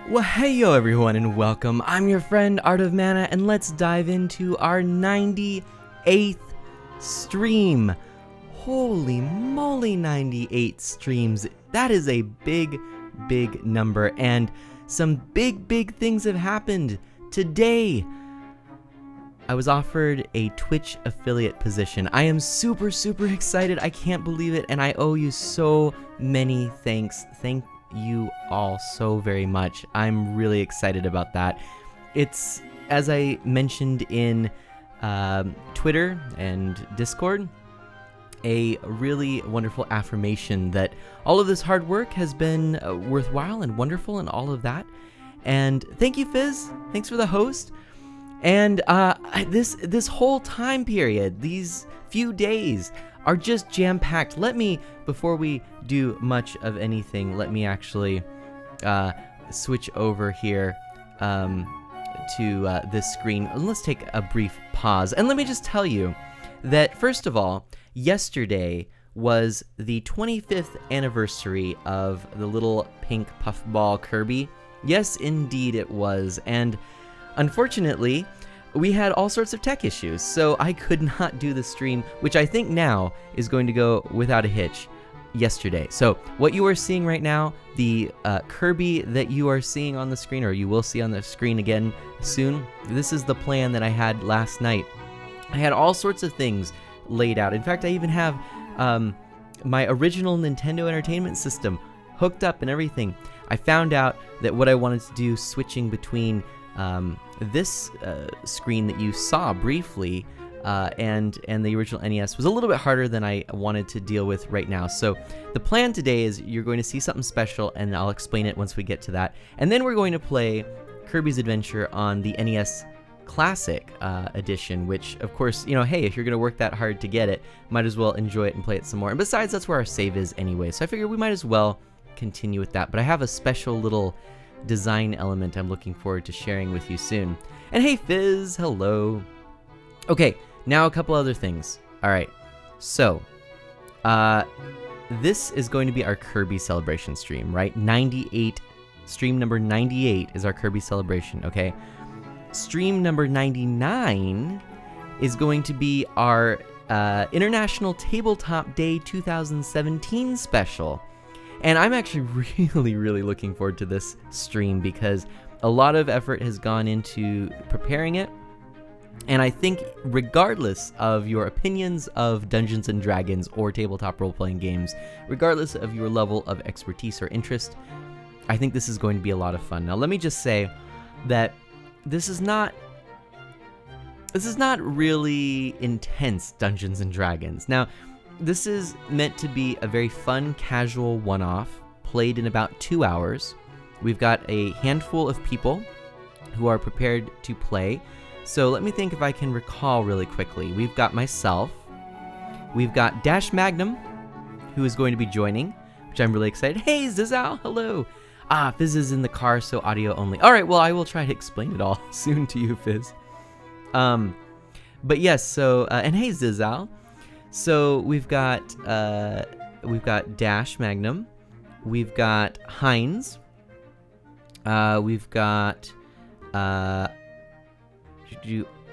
Well, hey yo everyone and welcome. I'm your friend Art of Mana and let's dive into our 98th stream. Holy moly, 98 streams. That is a big number, and some big things have happened today. I was offered a Twitch affiliate position. I am super excited. I can't believe it, and I owe you so many thanks. Thank you all so very much. I'm really excited about that. It's, as I mentioned in Twitter and Discord, a really wonderful affirmation that all of this hard work has been worthwhile and wonderful and all of that. And thank you, Fizz. Thanks for the host. And this whole time period, these few days, are just jam-packed. Let me, before we do much of anything, let me actually switch over here to this screen. Let's take a brief pause. And let me just tell you that, first of all, yesterday was the 25th anniversary of the little pink puffball Kirby. Yes, indeed it was. And unfortunately, we had all sorts of tech issues, so I could not do the stream, which I think now is going to go without a hitch, yesterday. So what you are seeing right now, the Kirby that you are seeing on the screen, or you will see on the screen again soon, this is the plan that I had last night. I had all sorts of things laid out. In fact, I even have my original Nintendo Entertainment System hooked up and everything. I found out that what I wanted to do, switching between this screen that you saw briefly and the original NES, was a little bit harder than I wanted to deal with right now. So the plan today is you're going to see something special, and I'll explain it once we get to that. And then we're going to play Kirby's Adventure on the NES Classic edition, which, of course, you know, hey, if you're going to work that hard to get it, might as well enjoy it and play it some more. And besides, that's where our save is anyway, so I figured we might as well continue with that. But I have a special little design element I'm looking forward to sharing with you soon. And hey, Fizz, hello. Okay, now a couple other things. All right, so this is going to be our Kirby celebration stream, right? 98, stream number 98 is our Kirby celebration, okay? Stream number 99 is going to be our International Tabletop Day 2017 special. And I'm actually really looking forward to this stream because a lot of effort has gone into preparing it. And I think regardless of your opinions of Dungeons & Dragons or tabletop role-playing games, regardless of your level of expertise or interest, I think this is going to be a lot of fun. Now, let me just say that this is not really intense Dungeons & Dragons. Now, this is meant to be a very fun, casual one-off, played in about 2 hours. We've got a handful of people who are prepared to play. So let me think if I can recall really quickly. We've got myself. We've got Dash Magnum, who is going to be joining, which I'm really excited. Hey, Zizal, hello. Fizz is in the car, so audio only. All right, well, I will try to explain it all soon to you, Fizz. But yes, so, and hey, Zizal. So we've got Dash Magnum, we've got Heinz, we've got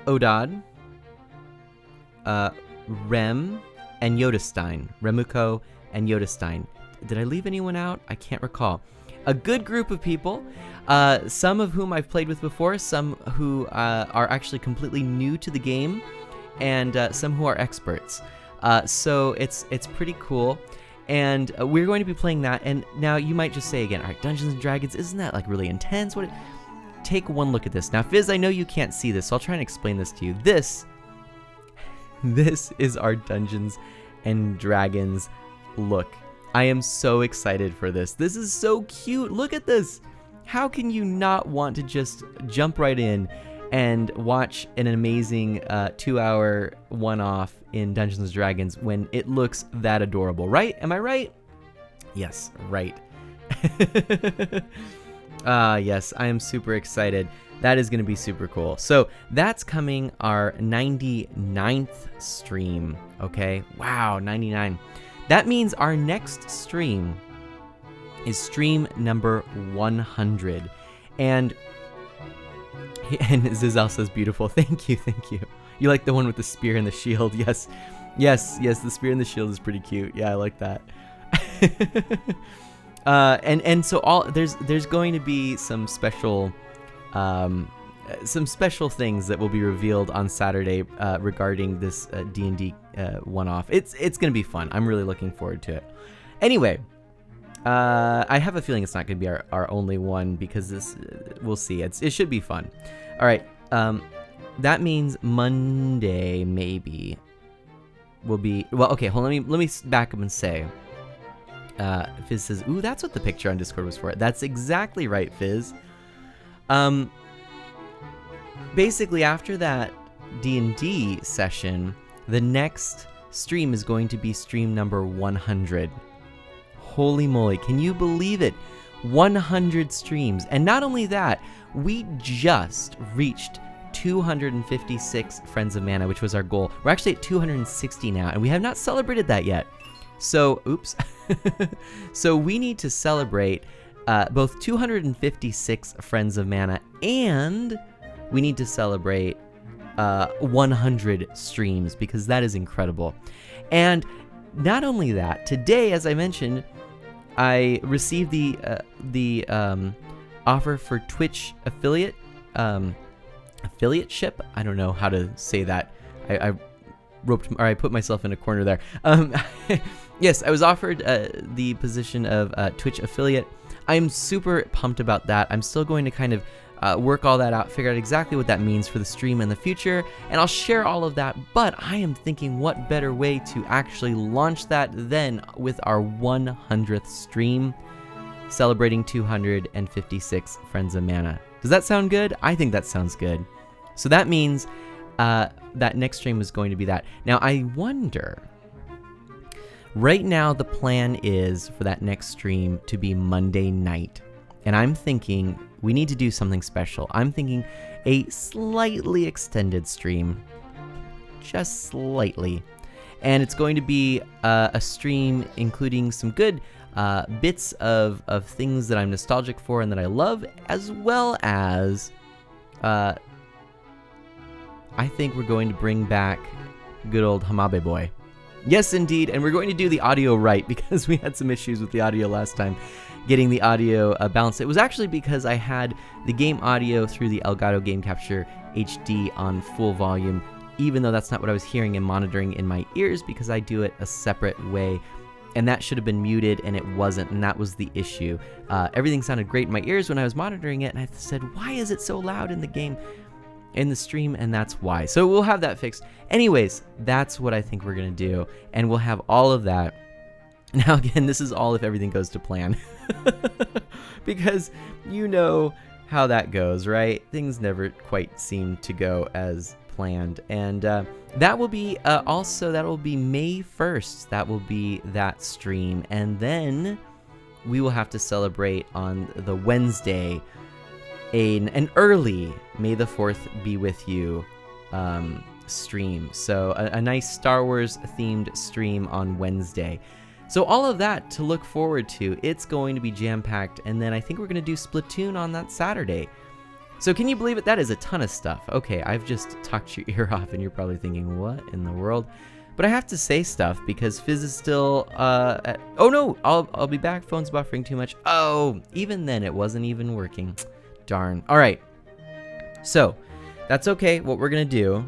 Odad, Rem, and Yodestein. Remuko and Yodestein. Did I leave anyone out? I can't recall. A good group of people, some of whom I've played with before, some who are actually completely new to the game, and some who are experts. So it's pretty cool, and we're going to be playing that. And now you might just say again, all right, Dungeons & Dragons, isn't that like really intense? Take one look at this. Now, Fizz, I know you can't see this, so I'll try and explain this to you. This is our Dungeons & Dragons look. I am so excited for this. This is so cute. Look at this. How can you not want to just jump right in and watch an amazing 2-hour one-off in Dungeons & Dragons when it looks that adorable, right? Am I right? Yes, right. Yes, I am super excited. That is going to be super cool. So that's coming our 99th stream, okay? Wow, 99. That means our next stream is stream number 100. And Zizal says, beautiful. Thank you, thank you. You like the one with the spear and the shield? Yes, yes, yes. The spear and the shield is pretty cute. Yeah, I like that. And so there's going to be some special things that will be revealed on Saturday regarding this D&D one-off. It's going to be fun. I'm really looking forward to it. Anyway, I have a feeling it's not going to be our only one, because this we'll see. It should be fun. All right. That means Monday maybe will be, well, okay, hold on, let me back up and say, Fizz says, ooh, that's what the picture on Discord was for. That's exactly right, Fizz. Basically, after that D&D session, the next stream is going to be stream number 100. Holy moly, can you believe it? 100 streams. And not only that, we just reached 256 Friends of Mana, which was our goal. We're actually at 260 now, and we have not celebrated that yet. So, oops. So we need to celebrate both 256 Friends of Mana, and we need to celebrate 100 streams, because that is incredible. And not only that, today, as I mentioned, I received the offer for Twitch affiliateship. I don't know how to say that. I put myself in a corner there. Yes, I was offered the position of Twitch affiliate. I'm super pumped about that. I'm still going to kind of work all that out, figure out exactly what that means for the stream in the future, and I'll share all of that. But I am thinking, what better way to actually launch that than with our 100th stream, celebrating 256 Friends of Mana. Does that sound good? I think that sounds good. So that means that next stream is going to be that. Now, I wonder, right now the plan is for that next stream to be Monday night. And I'm thinking we need to do something special. I'm thinking a slightly extended stream. Just slightly. And it's going to be a stream including some good bits of things that I'm nostalgic for and that I love, as well as I think we're going to bring back good old Hamabe Boy. Yes, indeed, and we're going to do the audio right, because we had some issues with the audio last time, getting the audio balanced. It was actually because I had the game audio through the Elgato Game Capture HD on full volume, even though that's not what I was hearing and monitoring in my ears, because I do it a separate way. And that should have been muted, and it wasn't, and that was the issue. Everything sounded great in my ears when I was monitoring it, and I said, why is it so loud in the game, in the stream? And that's why. So we'll have that fixed. Anyways, that's what I think we're going to do, and we'll have all of that. Now, again, this is all if everything goes to plan. Because you know how that goes, right? Things never quite seem to go as planned. And that will be that will be May 1st. That will be that stream. And then we will have to celebrate on the Wednesday an early May the 4th be with you stream. So a nice Star Wars themed stream on Wednesday. So all of that to look forward to. It's going to be jam-packed, and then I think we're going to do Splatoon on that Saturday. So can you believe it? That is a ton of stuff. Okay, I've just talked your ear off, and you're probably thinking, what in the world? But I have to say stuff, because Fizz is still oh no, I'll be back. Phone's buffering too much. Oh, even then it wasn't even working. Darn. All right. So that's okay. What we're going to do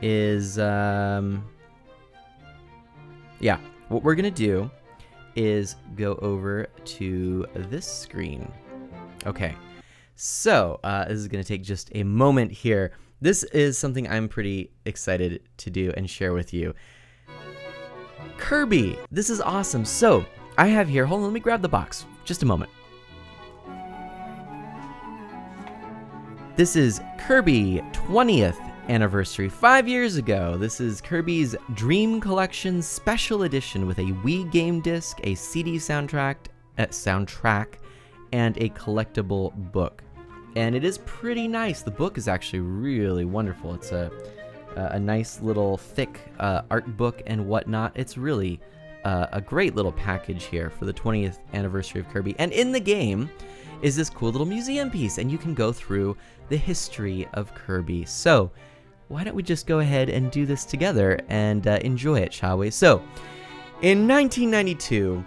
is what we're going to do is go over to this screen. Okay, so this is going to take just a moment here. This is something I'm pretty excited to do and share with you. Kirby, this is awesome. So I have here, hold on, let me grab the box. Just a moment. This is Kirby 20th anniversary, 5 years ago. This is Kirby's Dream Collection Special Edition with a Wii game disc, a CD soundtrack, and a collectible book. And it is pretty nice. The book is actually really wonderful. It's a nice little thick art book and whatnot. It's really a great little package here for the 20th anniversary of Kirby. And in the game is this cool little museum piece, and you can go through the history of Kirby. So why don't we just go ahead and do this together and enjoy it, shall we? So, in 1992,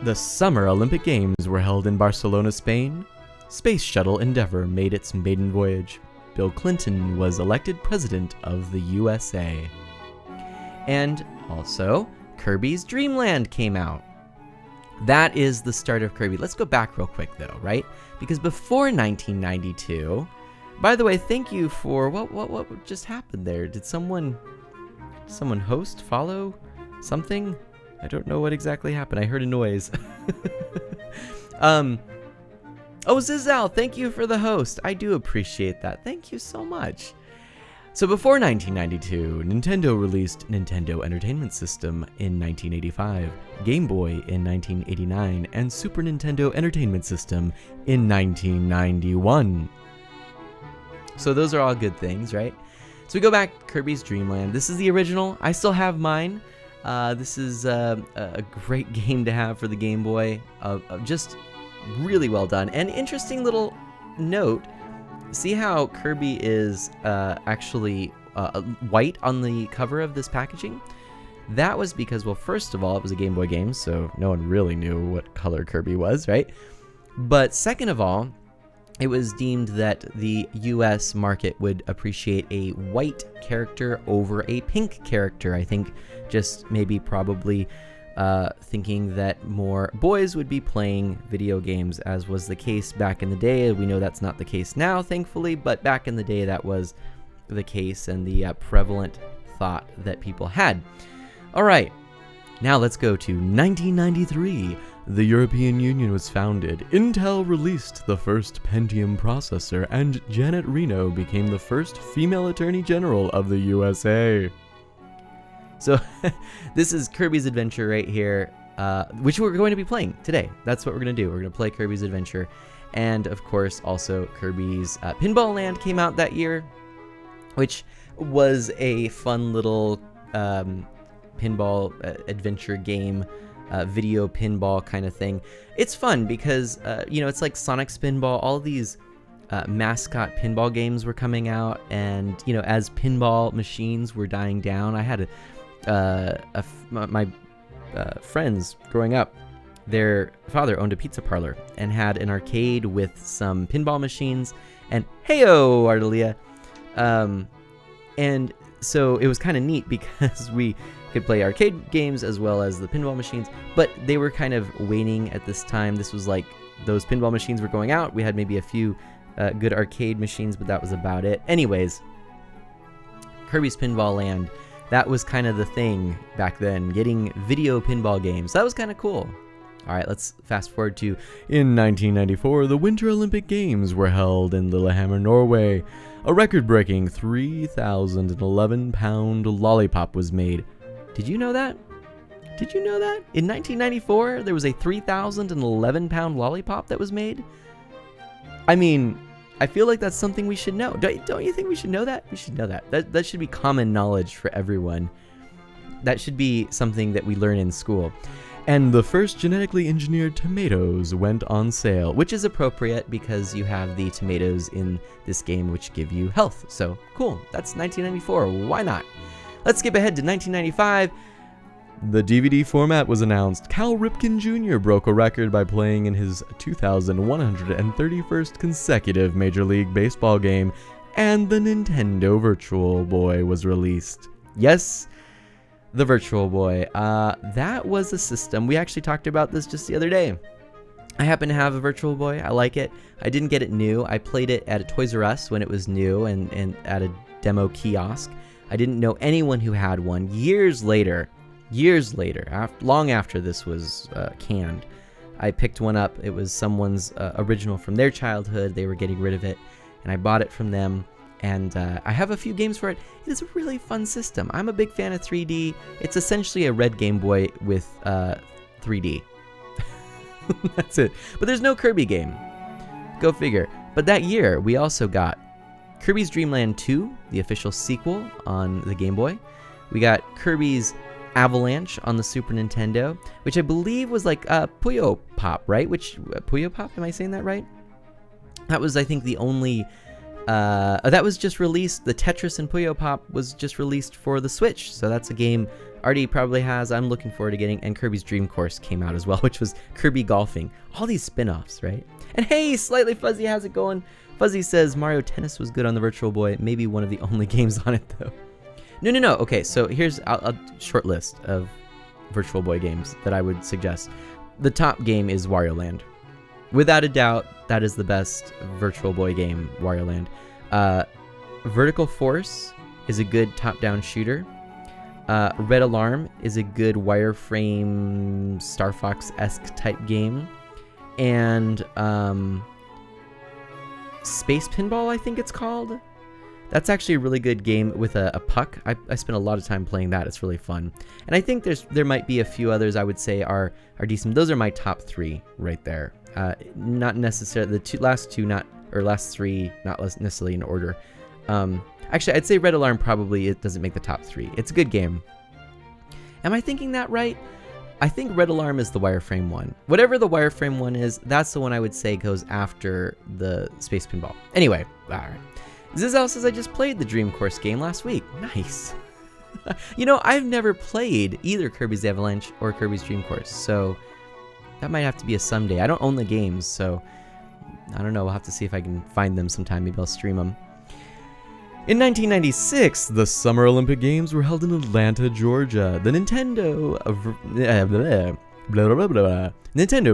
the Summer Olympic Games were held in Barcelona, Spain. Space Shuttle Endeavour made its maiden voyage. Bill Clinton was elected president of the USA. And also, Kirby's Dream Land came out. That is the start of Kirby. Let's go back real quick though, right? Because before 1992, by the way, thank you for what just happened there? Did someone host, follow, something? I don't know what exactly happened. I heard a noise. Oh, Zizal, thank you for the host. I do appreciate that. Thank you so much. So before 1992, Nintendo released Nintendo Entertainment System in 1985, Game Boy in 1989, and Super Nintendo Entertainment System in 1991. So those are all good things, right? So we go back, Kirby's Dream Land. This is the original. I still have mine. This is a great game to have for the Game Boy. Just really well done. And interesting little note. See how Kirby is actually white on the cover of this packaging? That was because, well, first of all, it was a Game Boy game, so no one really knew what color Kirby was, right? But second of all, it was deemed that the US market would appreciate a white character over a pink character. I think just maybe probably thinking that more boys would be playing video games, as was the case back in the day. We know that's not the case now, thankfully, but back in the day that was the case and the prevalent thought that people had. All right, now let's go to 1993. The European Union was founded, Intel released the first Pentium processor, and Janet Reno became the first female Attorney General of the USA. So this is Kirby's Adventure right here, which we're going to be playing today. That's what we're going to do. We're going to play Kirby's Adventure. And of course, also Kirby's Pinball Land came out that year, which was a fun little pinball adventure game, video pinball kind of thing. It's fun because, it's like Sonic Spinball. All these mascot pinball games were coming out. And, as pinball machines were dying down, I had my friends growing up, their father owned a pizza parlor and had an arcade with some pinball machines, and heyo, Ardelia. And so it was kind of neat because we could play arcade games as well as the pinball machines, but they were kind of waning at this time. This was like those pinball machines were going out. We had maybe a few good arcade machines, but that was about it. Anyways, Kirby's Pinball Land, that was kind of the thing back then, getting video pinball games. That was kind of cool. All right, let's fast forward to in 1994, the Winter Olympic Games were held in Lillehammer, Norway. A record-breaking 3,011-pound lollipop was made. Did you know that? Did you know that? In 1994, there was a 3,011-pound lollipop that was made? I mean, I feel like that's something we should know. Don't you think we should know that? We should know that. That should be common knowledge for everyone. That should be something that we learn in school. And the first genetically engineered tomatoes went on sale, which is appropriate because you have the tomatoes in this game which give you health. So, cool. That's 1994. Why not? Let's skip ahead to 1995. The DVD format was announced. Cal Ripken Jr. broke a record by playing in his 2,131st consecutive Major League Baseball game, and the Nintendo Virtual Boy was released. Yes, the Virtual Boy. That was a system. We actually talked about this just the other day. I happen to have a Virtual Boy. I like it. I didn't get it new. I played it at a Toys R Us when it was new and at a demo kiosk. I didn't know anyone who had one. Years later, long after this was canned, I picked one up. It was someone's original from their childhood. They were getting rid of it, and I bought it from them. And I have a few games for it. It is a really fun system. I'm a big fan of 3D. It's essentially a red Game Boy with 3D. That's it. But there's no Kirby game. Go figure. But that year, we also got Kirby's Dream Land 2, the official sequel on the Game Boy. We got Kirby's Avalanche on the Super Nintendo, which I believe was like Puyo Pop, right? Puyo Pop, am I saying that right? That was, I think, the only... that was just released. The Tetris and Puyo Pop was just released for the Switch, so that's a game Artie probably has. I'm looking forward to getting. And Kirby's Dream Course came out as well, which was Kirby Golfing. All these spin-offs, right? And hey, Slightly Fuzzy, how's it going? Fuzzy says Mario Tennis was good on the Virtual Boy. Maybe one of the only games on it, though. No. Okay, so here's a short list of Virtual Boy games that I would suggest. The top game is Wario Land. Without a doubt, that is the best Virtual Boy game, Wario Land. Vertical Force is a good top-down shooter. Red Alarm is a good wireframe Star Fox-esque type game. And Space Pinball, I think it's called. That's actually a really good game with a puck. I spent a lot of time playing that. It's really fun. And I think there might be a few others I would say are decent. Those are my top 3 right there. Not necessarily the last three, not necessarily in order. Actually, I'd say Red Alarm probably it doesn't make the top 3. It's a good game. Am I thinking that right? I think Red Alarm is the wireframe one. Whatever the wireframe one is, that's the one I would say goes after the Space Pinball. Anyway, all right. Zizel says I just played the Dream Course game last week. Nice. You know, I've never played either Kirby's Avalanche or Kirby's Dream Course, so that might have to be a someday. I don't own the games, so I don't know. We'll have to see if I can find them sometime. Maybe I'll stream them. In 1996, the Summer Olympic Games were held in Atlanta, Georgia. The Nintendo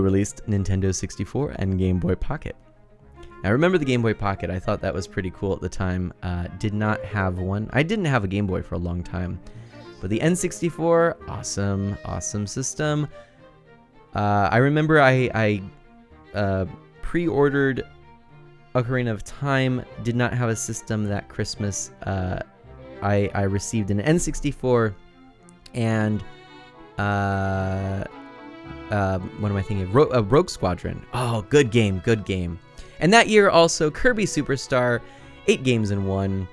released Nintendo 64 and Game Boy Pocket. I remember the Game Boy Pocket. I thought that was pretty cool at the time. Did not have one. I didn't have a Game Boy for a long time. But the N64, awesome system. I remember I pre-ordered Ocarina of Time. Did not have a system that Christmas. I received an N64 and what am I thinking? Rogue Squadron. Oh, good game. And that year also, Kirby Superstar, 8 games in 1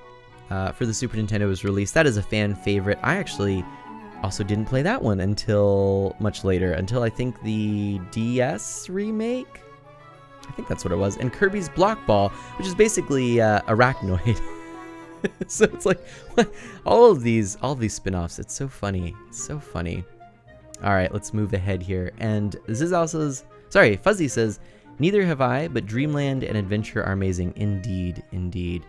for the Super Nintendo was released. That is a fan favorite. I actually also didn't play that one until much later, until I think the DS remake? I think that's what it was. And Kirby's Block Ball, which is basically Arachnoid. So it's like, all of these spin-offs, it's so funny. All right, let's move ahead here. And Fuzzy says, neither have I, but Dreamland and Adventure are amazing. Indeed.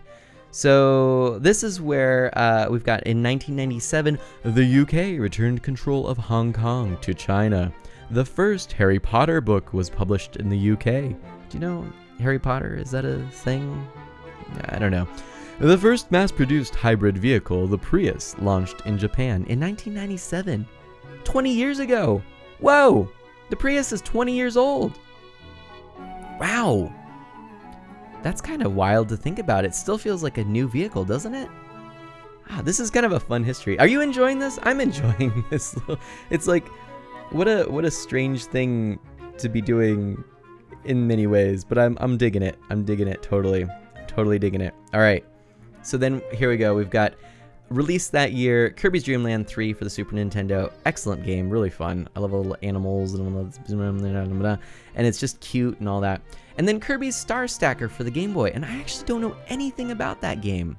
So this is where we've got in 1997, the UK returned control of Hong Kong to China. The first Harry Potter book was published in the UK. Do you know Harry Potter? Is that a thing? I don't know. The first mass-produced hybrid vehicle, the Prius, launched in Japan in 1997. 20 years ago. Whoa! The Prius is 20 years old. Wow. That's kind of wild to think about. It still feels like a new vehicle, doesn't it? Wow, this is kind of a fun history. Are you enjoying this? I'm enjoying this. It's like, what a strange thing to be doing in many ways, but I'm digging it. I'm digging it totally digging it. All right. So then here we go. We've got released that year, Kirby's Dream Land 3 for the Super Nintendo. Excellent game, really fun. I love all the little animals and it's just cute and all that. And then Kirby's Star Stacker for the Game Boy, and I actually don't know anything about that game.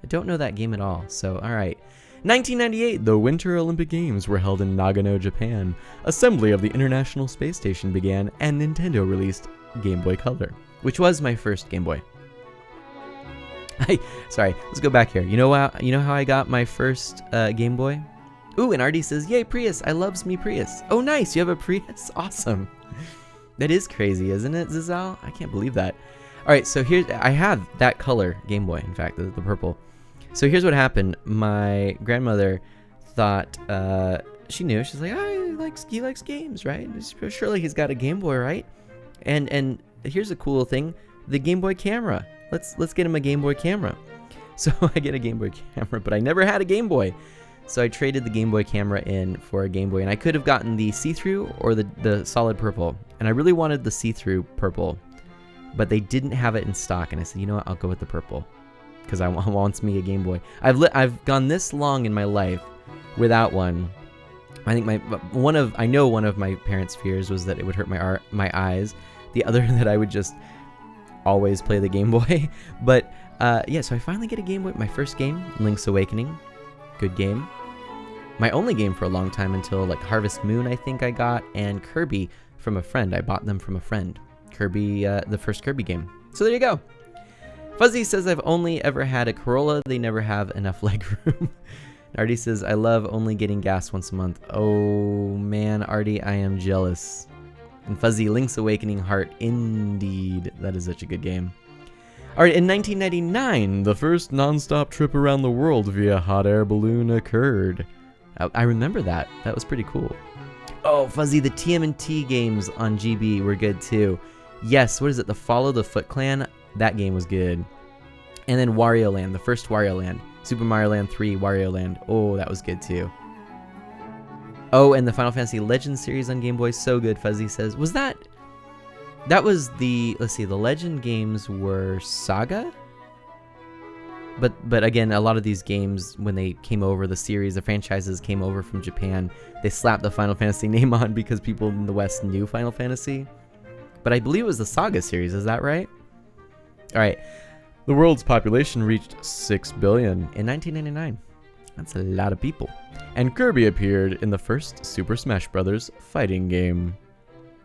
I don't know that game at all. So, all right. 1998, the Winter Olympic Games were held in Nagano, Japan. Assembly of the International Space Station began, and Nintendo released Game Boy Color, which was my first Game Boy. Sorry, let's go back here. You know how I got my first Game Boy? Ooh, and Artie says, yay, Prius. I loves me Prius. Oh, nice. You have a Prius? Awesome. That is crazy, isn't it, Zizal? I can't believe that. All right, so I have that color Game Boy, in fact, the purple. So here's what happened. My grandmother thought, she knew. She's like, oh, he likes games, right? Surely he's got a Game Boy, right? And here's a cool thing. The Game Boy camera. Let's get him a Game Boy camera. So I get a Game Boy camera, but I never had a Game Boy. So I traded the Game Boy camera in for a Game Boy, and I could have gotten the see-through or the solid purple. And I really wanted the see-through purple, but they didn't have it in stock. And I said, you know what? I'll go with the purple because I wants me a Game Boy. I've gone this long in my life without one, I think one of my parents' fears was that it would hurt my eyes. The other that I would just always play the Game Boy. But yeah, so I finally get a Game Boy. My first game, Link's Awakening, good game. My only game for a long time until like Harvest Moon, I think I got, and Kirby from a friend. I bought them from a friend. Kirby, the first Kirby game. So there you go. Fuzzy says, I've only ever had a Corolla. They never have enough leg room. Artie says, I love only getting gas once a month. Oh man, Artie, I am jealous. And Fuzzy, Link's Awakening heart, indeed. That is such a good game. Alright, in 1999, the first non-stop trip around the world via hot air balloon occurred. I remember that. That was pretty cool. Oh, Fuzzy, the TMNT games on GB were good too. Yes, what is it? The Follow the Foot Clan? That game was good. And then Wario Land, the first Wario Land. Super Mario Land 3, Wario Land. Oh, that was good too. Oh, and the Final Fantasy Legend series on Game Boy, so good, Fuzzy says. Was that... That was the... Let's see, the Legend games were Saga? But again, a lot of these games, when they came over, the series, the franchises came over from Japan, they slapped the Final Fantasy name on because people in the West knew Final Fantasy. But I believe it was the Saga series, is that right? Alright. The world's population reached 6 billion in 1999. That's a lot of people. And Kirby appeared in the first Super Smash Bros. Fighting game.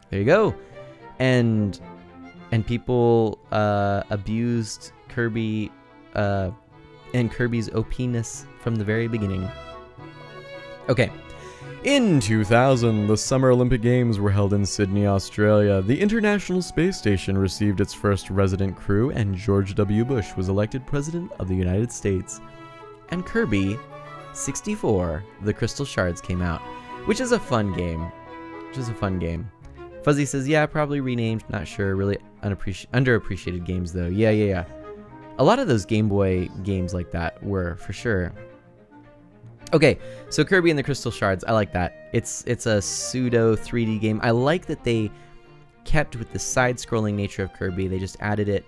There you go. And people abused Kirby and Kirby's OP-ness from the very beginning. Okay. In 2000, the Summer Olympic Games were held in Sydney, Australia. The International Space Station received its first resident crew, and George W. Bush was elected President of the United States. And Kirby 64, The Crystal Shards came out, which is a fun game. Fuzzy says, yeah, probably renamed, not sure, really underappreciated games though. Yeah. A lot of those Game Boy games like that were, for sure. Okay, so Kirby and the Crystal Shards, I like that. It's a pseudo 3D game. I like that they kept with the side-scrolling nature of Kirby. They just added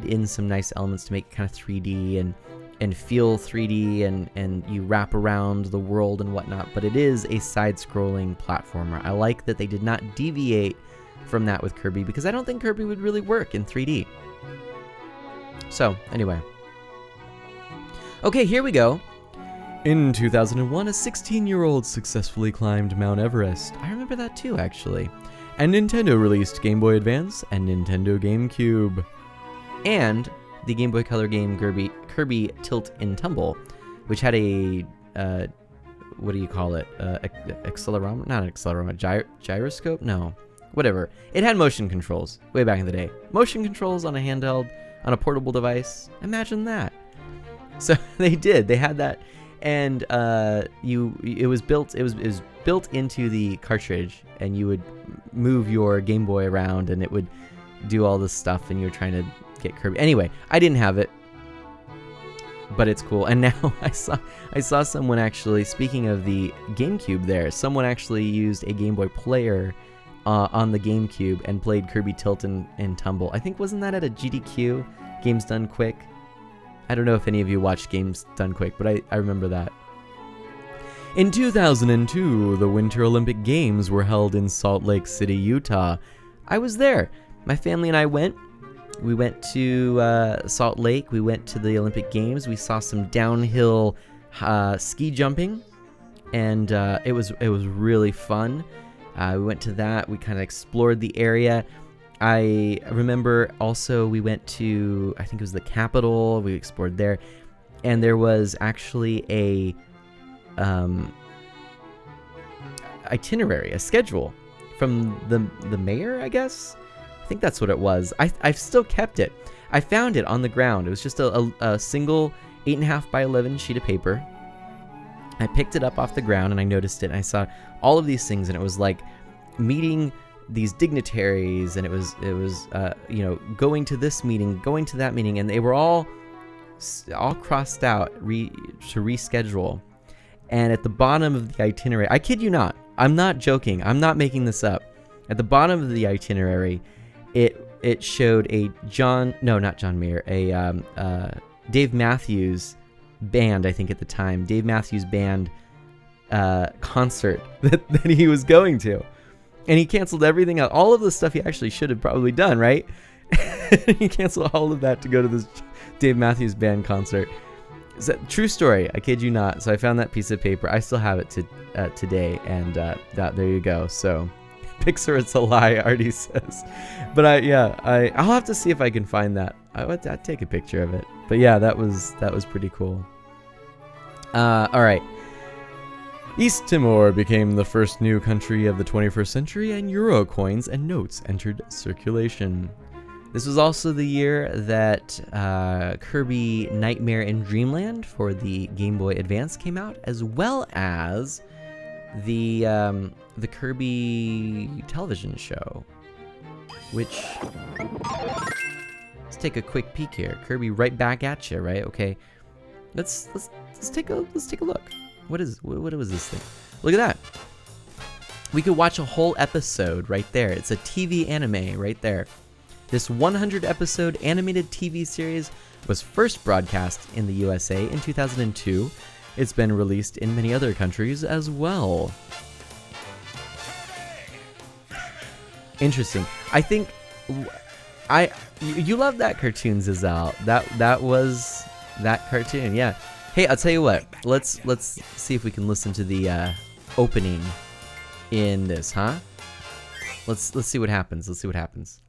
in some nice elements to make it kind of 3D and feel 3D and you wrap around the world and whatnot. But it is a side-scrolling platformer. I like that they did not deviate from that with Kirby because I don't think Kirby would really work in 3D. So, anyway. Okay, here we go. In 2001, a 16-year-old successfully climbed Mount Everest. I remember that too, actually. And Nintendo released Game Boy Advance and Nintendo GameCube. And the Game Boy Color game Kirby Tilt and Tumble, which had a, what do you call it? Accelerometer? Not an accelerometer. Gyroscope? No. Whatever. It had motion controls way back in the day. Motion controls on a handheld, on a portable device. Imagine that. So they did. They had that. And it was built into the cartridge, and you would move your Game Boy around, and it would do all this stuff, and you were trying to get Kirby. Anyway, I didn't have it, but it's cool. And now I saw someone actually, speaking of the GameCube, someone actually used a Game Boy player on the GameCube and played Kirby Tilt and Tumble. I think, wasn't that at a GDQ, Games Done Quick? I don't know if any of you watched Games Done Quick, but I remember that. In 2002, the Winter Olympic Games were held in Salt Lake City, Utah. I was there. My family and I went. We went to Salt Lake. We went to the Olympic Games. We saw some downhill ski jumping, and it was really fun. We went to that. We kind of explored the area. I remember also we went to, I think it was the Capitol. We explored there, and there was actually a itinerary, a schedule from the mayor, I guess. I think that's what it was. I've still kept it. I found it on the ground. It was just a single 8.5 by 11 sheet of paper. I picked it up off the ground and I noticed it. And I saw all of these things, and it was like meeting these dignitaries, and it was going to this meeting, going to that meeting, and they were all crossed out to reschedule. And at the bottom of the itinerary, I kid you not, I'm not joking, I'm not making this up. At the bottom of the itinerary, it showed a Dave Matthews band, I think at the time, Dave Matthews Band concert that he was going to. And he canceled everything else. All of the stuff he actually should have probably done, right? He canceled all of that to go to this Dave Matthews Band concert. Is that true story? I kid you not. So I found that piece of paper. I still have it today, and there you go. So, Pixar, it's a lie, Artie says. But I'll have to see if I can find that. I'd take a picture of it. But yeah, that was pretty cool. All right. East Timor became the first new country of the 21st century, and Euro coins and notes entered circulation. This was also the year that Kirby Nightmare in Dreamland for the Game Boy Advance came out, as well as the Kirby television show, which, let's take a quick peek here. Kirby right back at you, right? Okay, let's take a look. What was this thing? Look at that. We could watch a whole episode right there. It's a TV anime right there. This 100-episode animated TV series was first broadcast in the USA in 2002. It's been released in many other countries as well. Interesting. I think you love that cartoon, Zizal. That was that cartoon, yeah. Hey, I'll tell you what. Let's see if we can listen to the opening in this, huh? Let's see what happens. Let's see what happens.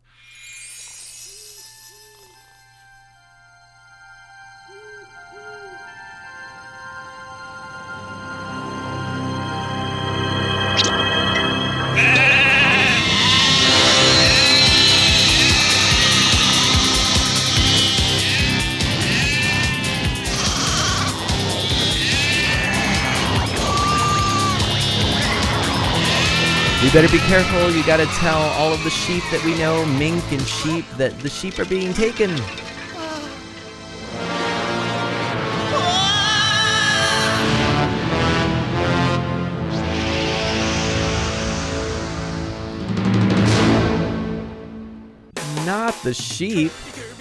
You better be careful. You gotta tell all of the sheep that we know, mink and sheep, that the sheep are being taken. Not the sheep.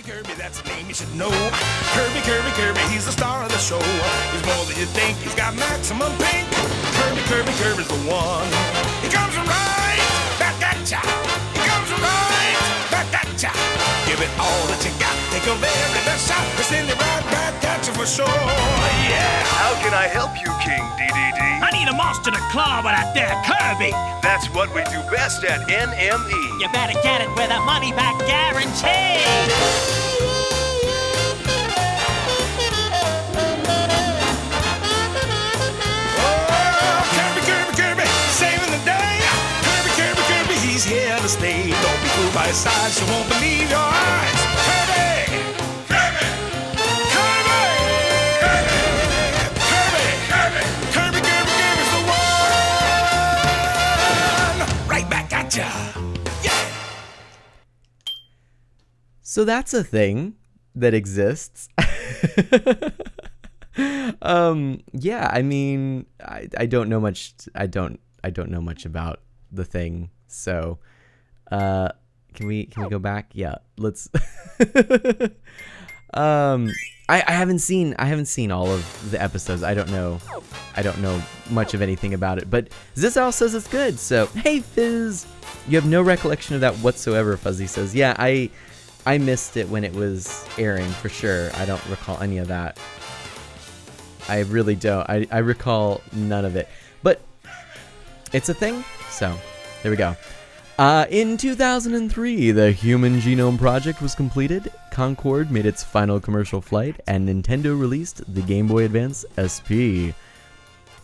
Kirby, that's a name you should know. Kirby, he's the star of the show. He's more than you think, he's got maximum pink. Kirby's the one. He comes right back at ya. He comes right back at ya. Give it all that you got, take a very best shot. Cause then they're right back at you for sure, yeah. How can I help you, King DDD? I need a monster to claw with that there Kirby. That's what we do best at NME. You better get it with a money-back guarantee. He's here to stay. Don't be fooled by his size, you won't believe your eyes. Kirby's the one. Right back at ya. Yeah. So that's a thing that exists. Yeah, I mean, I don't know much. I don't know much about the thing. So, can we go back? Yeah, let's. I haven't seen all of the episodes. I don't know much of anything about it. But Zizal says it's good. So, hey Fizz, you have no recollection of that whatsoever. Fuzzy says, yeah, I missed it when it was airing for sure. I don't recall any of that. I really don't. I recall none of it. But it's a thing. So. There we go. In 2003, the Human Genome Project was completed, Concorde made its final commercial flight, and Nintendo released the Game Boy Advance SP.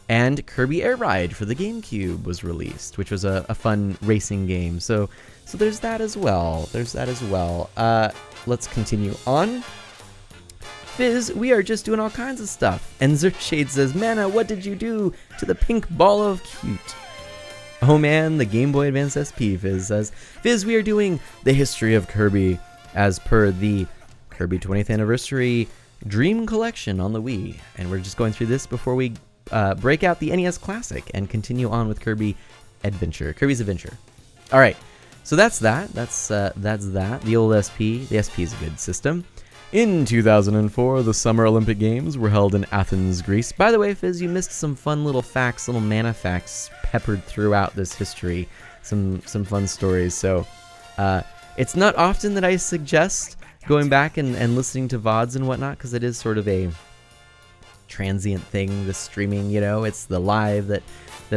And Kirby Air Ride for the GameCube was released, which was a fun racing game. So there's that as well. Let's continue on. Fizz, we are just doing all kinds of stuff. And Zershade says, Mana, what did you do to the pink ball of cute? Oh man, the Game Boy Advance SP, Fizz says. Fizz, we are doing the history of Kirby as per the Kirby 20th Anniversary Dream Collection on the Wii. And we're just going through this before we break out the NES Classic and continue on with Kirby's Adventure. All right, so that's that. That's that. The old SP. The SP is a good system. In 2004, the Summer Olympic Games were held in Athens, Greece. By the way, Fizz, you missed some fun little facts, little mana facts peppered throughout this history. Some fun stories. So it's not often that I suggest going back and listening to VODs and whatnot, because it is sort of a transient thing, the streaming, it's the live that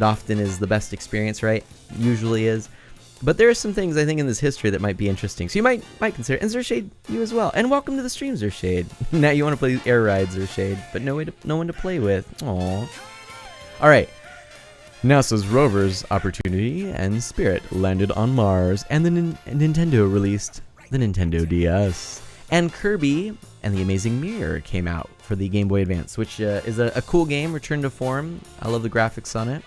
often is the best experience, right? Usually is. But there are some things I think in this history that might be interesting. So you might consider, and Zershade, you as well. And welcome to the stream, Zershade. Now you want to play air rides, Zershade, but no one to play with. Aww. All right. NASA's rovers Opportunity and Spirit landed on Mars, and Nintendo released the Nintendo DS. And Kirby and the Amazing Mirror came out for the Game Boy Advance, which is a cool game, Return to Form. I love the graphics on it.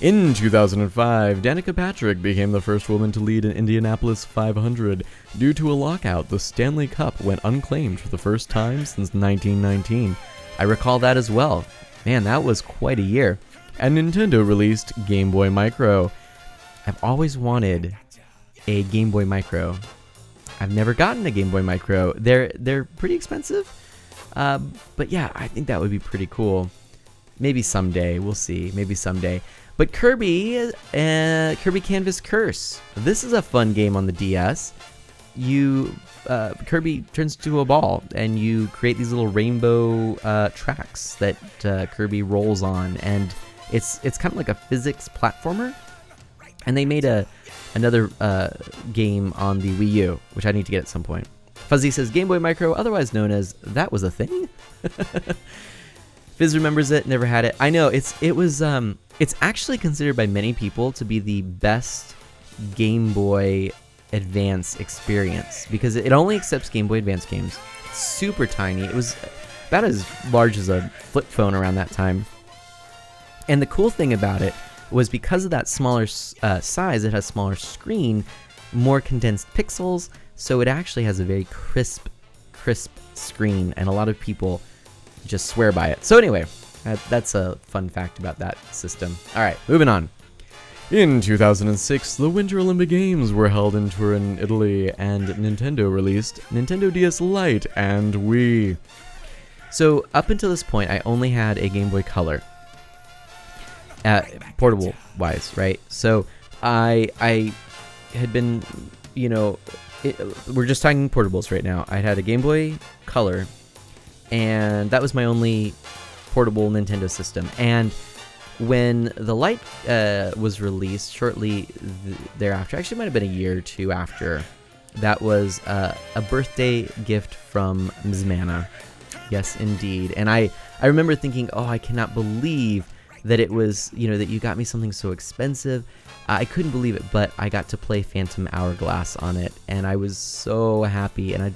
In 2005, Danica Patrick became the first woman to lead an Indianapolis 500. Due to a lockout, the Stanley Cup went unclaimed for the first time since 1919. I recall that as well. Man, that was quite a year. And Nintendo released Game Boy Micro. I've always wanted a Game Boy Micro. I've never gotten a Game Boy Micro. They're pretty expensive, but yeah, I think that would be pretty cool. Maybe someday, we'll see. Maybe someday. But Kirby Canvas Curse. This is a fun game on the DS. Kirby turns into a ball, and you create these little rainbow tracks that Kirby rolls on, and it's kind of like a physics platformer. And they made another game on the Wii U, which I need to get at some point. Fuzzy says Game Boy Micro, otherwise known as That Was a Thing. Fizz remembers it, never had it. I know it's actually considered by many people to be the best Game Boy Advance experience because it only accepts Game Boy Advance games. It's super tiny. It was about as large as a flip phone around that time. And the cool thing about it was because of that smaller size, it has smaller screen, more condensed pixels, so it actually has a very crisp screen, and a lot of people just swear by it. So anyway, that's a fun fact about that system. All right, moving on. In 2006, the Winter Olympic Games were held in Turin, Italy, and Nintendo released Nintendo DS Lite and Wii. So up until this point, I only had a Game Boy Color, portable-wise, right? So I had been, we're just talking portables right now. I had a Game Boy Color, and that was my only portable Nintendo system. And when the Lite was released shortly thereafter, actually it might have been a year or two after, that was a birthday gift from Ms. Mana. Yes, indeed. And I remember thinking, oh, I cannot believe that it was, that you got me something so expensive. I couldn't believe it, but I got to play Phantom Hourglass on it, and I was so happy, and I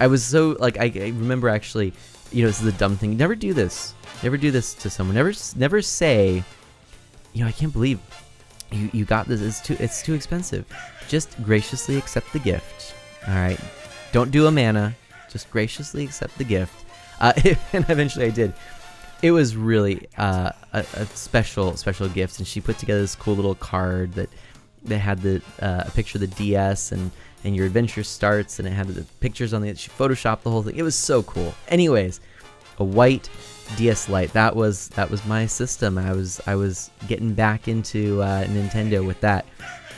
was so, I remember actually, this is a dumb thing. Never do this to someone. Never say, I can't believe you got this. It's too expensive. Just graciously accept the gift. All right. Don't do a mana. Just graciously accept the gift. And eventually I did. It was really a special gift, and she put together this cool little card that had a picture of the DS and your adventure starts, and it had the pictures on it. She photoshopped the whole thing. It was so cool. Anyways, a white DS Lite. That was my system. I was getting back into Nintendo with that,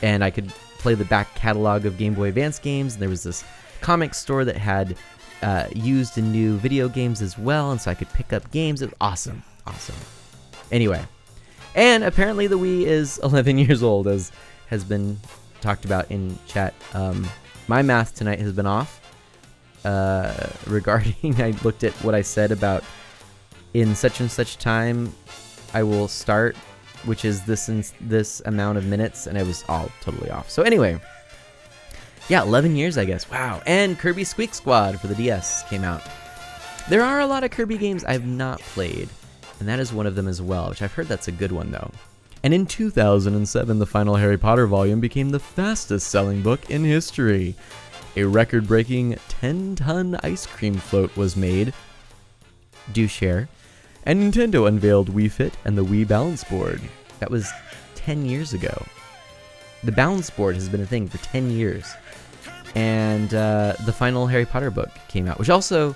and I could play the back catalog of Game Boy Advance games. And there was this comic store that had used and new video games as well, and so I could pick up games. It was awesome. Anyway, and apparently the Wii is 11 years old, as has been talked about in chat. My math tonight has been off regarding, I looked at what I said about in such and such time I will start, which is this amount of minutes, and it was all totally off. So anyway, yeah, 11 years, I guess. Wow. And Kirby Squeak Squad for the DS came out. There are a lot of Kirby games I've not played, and that is one of them as well, which I've heard that's a good one, though. And in 2007, the final Harry Potter volume became the fastest-selling book in history. A record-breaking 10-ton ice cream float was made. Do share. And Nintendo unveiled Wii Fit and the Wii Balance Board. That was 10 years ago. The balance board has been a thing for 10 years. and the final Harry Potter book came out, which also,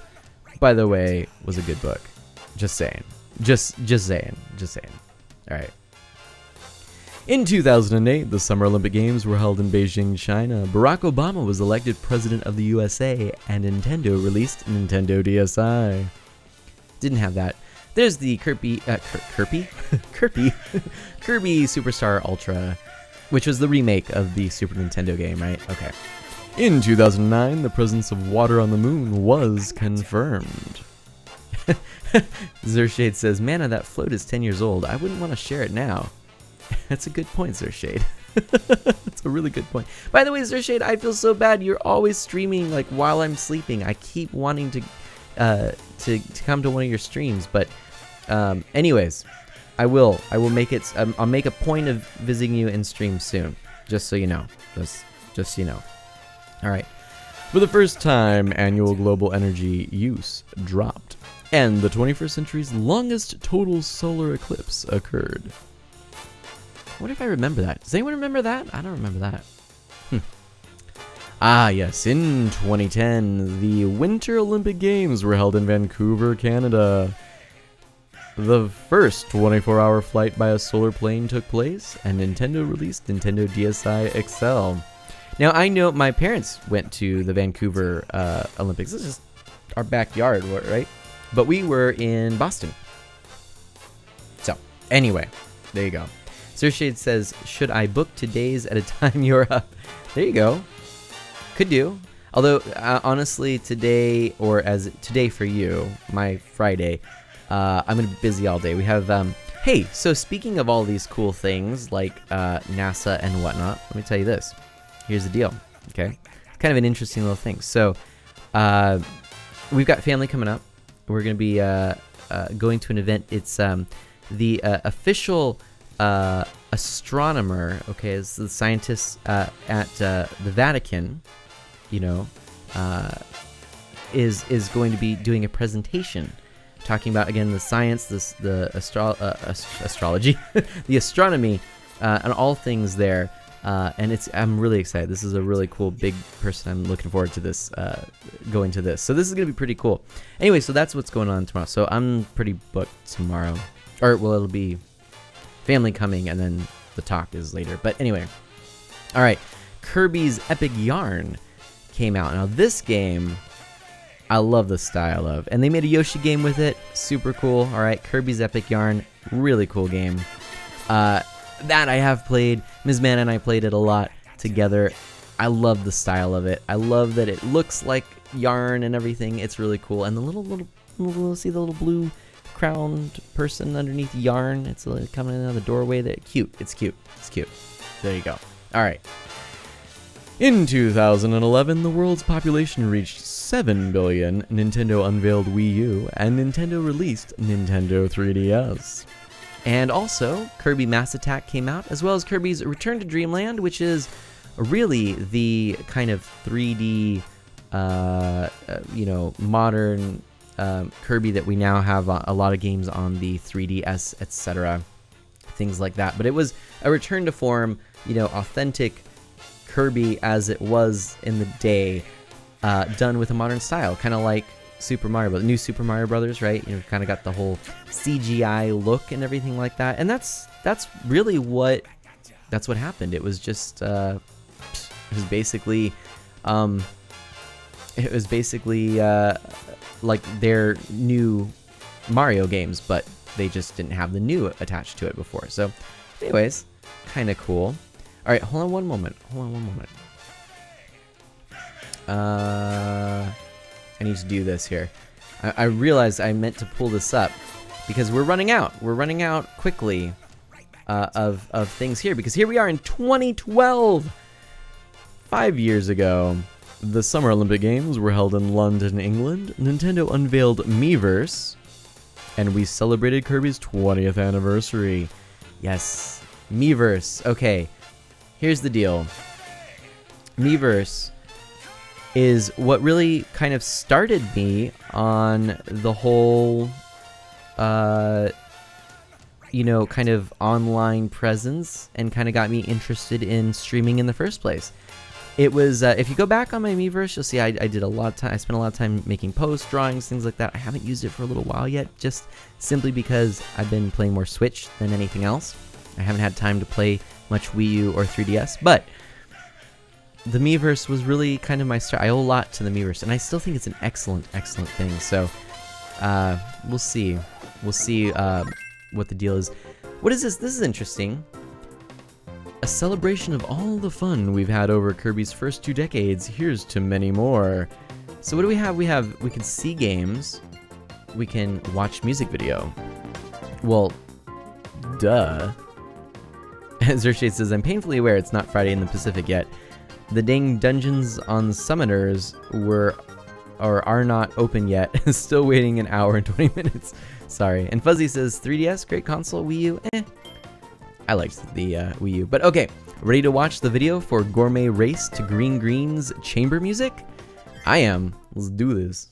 by the way, was a good book. Just saying. Just saying. All right. In 2008, the Summer Olympic Games were held in Beijing, China. Barack Obama was elected president of the USA, and Nintendo released Nintendo DSi. Didn't have that. There's the Kirby Superstar Ultra, which was the remake of the Super Nintendo game, right? Okay. In 2009, the presence of water on the moon was confirmed. Zershade says, Mana, that float is 10 years old. I wouldn't want to share it now. That's a good point, Zershade. That's a really good point. By the way, Zershade, I feel so bad. You're always streaming like while I'm sleeping. I keep wanting to come to one of your streams, but anyways, I will make it. I'll make a point of visiting you in stream soon, just so you know. Just so you know. All right. For the first time, annual global energy use dropped, and the 21st century's longest total solar eclipse occurred. What if I remember that? Does anyone remember that? I don't remember that. Ah, yes. In 2010, the Winter Olympic Games were held in Vancouver, Canada. The first 24-hour flight by a solar plane took place, and Nintendo released Nintendo DSi XL. Now, I know my parents went to the Vancouver Olympics. This is our backyard, right? But we were in Boston. So, anyway, there you go. Zershade says, should I book today's at a time you're up? There you go. Could do. Although, honestly, today, or as today for you, my Friday, I'm going to be busy all day. We have, hey, so speaking of all these cool things like NASA and whatnot, let me tell you this. Here's the deal, okay? It's kind of an interesting little thing. So, we've got family coming up. We're going to be going to an event. It's the official astronomer, okay, is the scientist at the Vatican, you know, is going to be doing a presentation talking about, again, the science, the astrology, the astronomy, and all things there. And I'm really excited. This is a really cool big person. I'm looking forward to this, going to this. So this is going to be pretty cool. Anyway, so that's what's going on tomorrow. So I'm pretty booked tomorrow. Or, well, it'll be family coming, and then the talk is later. But anyway. All right. Kirby's Epic Yarn came out. Now, this game, I love the style of. And they made a Yoshi game with it. Super cool. All right. Kirby's Epic Yarn. Really cool game. That I have played. Ms. Mana and I played it a lot together. I love the style of it. I love that it looks like yarn and everything. It's really cool. And the little see the little blue crowned person underneath yarn. It's coming in out of the doorway there. Cute. It's cute. It's cute. There you go. All right. In 2011, the world's population reached 7 billion. Nintendo unveiled Wii U, and Nintendo released Nintendo 3DS. And also, Kirby Mass Attack came out, as well as Kirby's Return to Dreamland, which is really the kind of 3D, modern Kirby that we now have a lot of games on the 3DS, etc., things like that. But it was a return to form, authentic Kirby as it was in the day, done with a modern style, kind of like Super Mario Brothers, new Super Mario Brothers, right? Kind of got the whole CGI look and everything like that, and that's really what happened. It was just it was basically like their new Mario games, but they just didn't have the new attached to it before. So, anyways, kind of cool. All right, hold on one moment. I need to do this here. I realized I meant to pull this up because we're running out. We're running out quickly of things here, because here we are in 2012. 5 years ago, the Summer Olympic Games were held in London, England. Nintendo unveiled Miiverse, and we celebrated Kirby's 20th anniversary. Yes, Miiverse. Okay, here's the deal. Miiverse is what really kind of started me on the whole, kind of online presence, and kind of got me interested in streaming in the first place. It was, if you go back on my Miiverse, you'll see I did a lot of time. I spent a lot of time making posts, drawings, things like that. I haven't used it for a little while yet, just simply because I've been playing more Switch than anything else. I haven't had time to play much Wii U or 3DS, but the Miiverse was really kind of my start. I owe a lot to the Miiverse, and I still think it's an excellent, excellent thing. So, we'll see. We'll see what the deal is. What is this? This is interesting. A celebration of all the fun we've had over Kirby's first 2 decades. Here's to many more. So what do we have? We can see games. We can watch music video. Well, duh. Zershade says, I'm painfully aware it's not Friday in the Pacific yet. The dang dungeons on Summoners are not open yet. Still waiting an hour and 20 minutes. Sorry. And Fuzzy says, 3DS, great console, Wii U, I liked the Wii U. But okay, ready to watch the video for Gourmet Race to Green Green's chamber music? I am. Let's do this.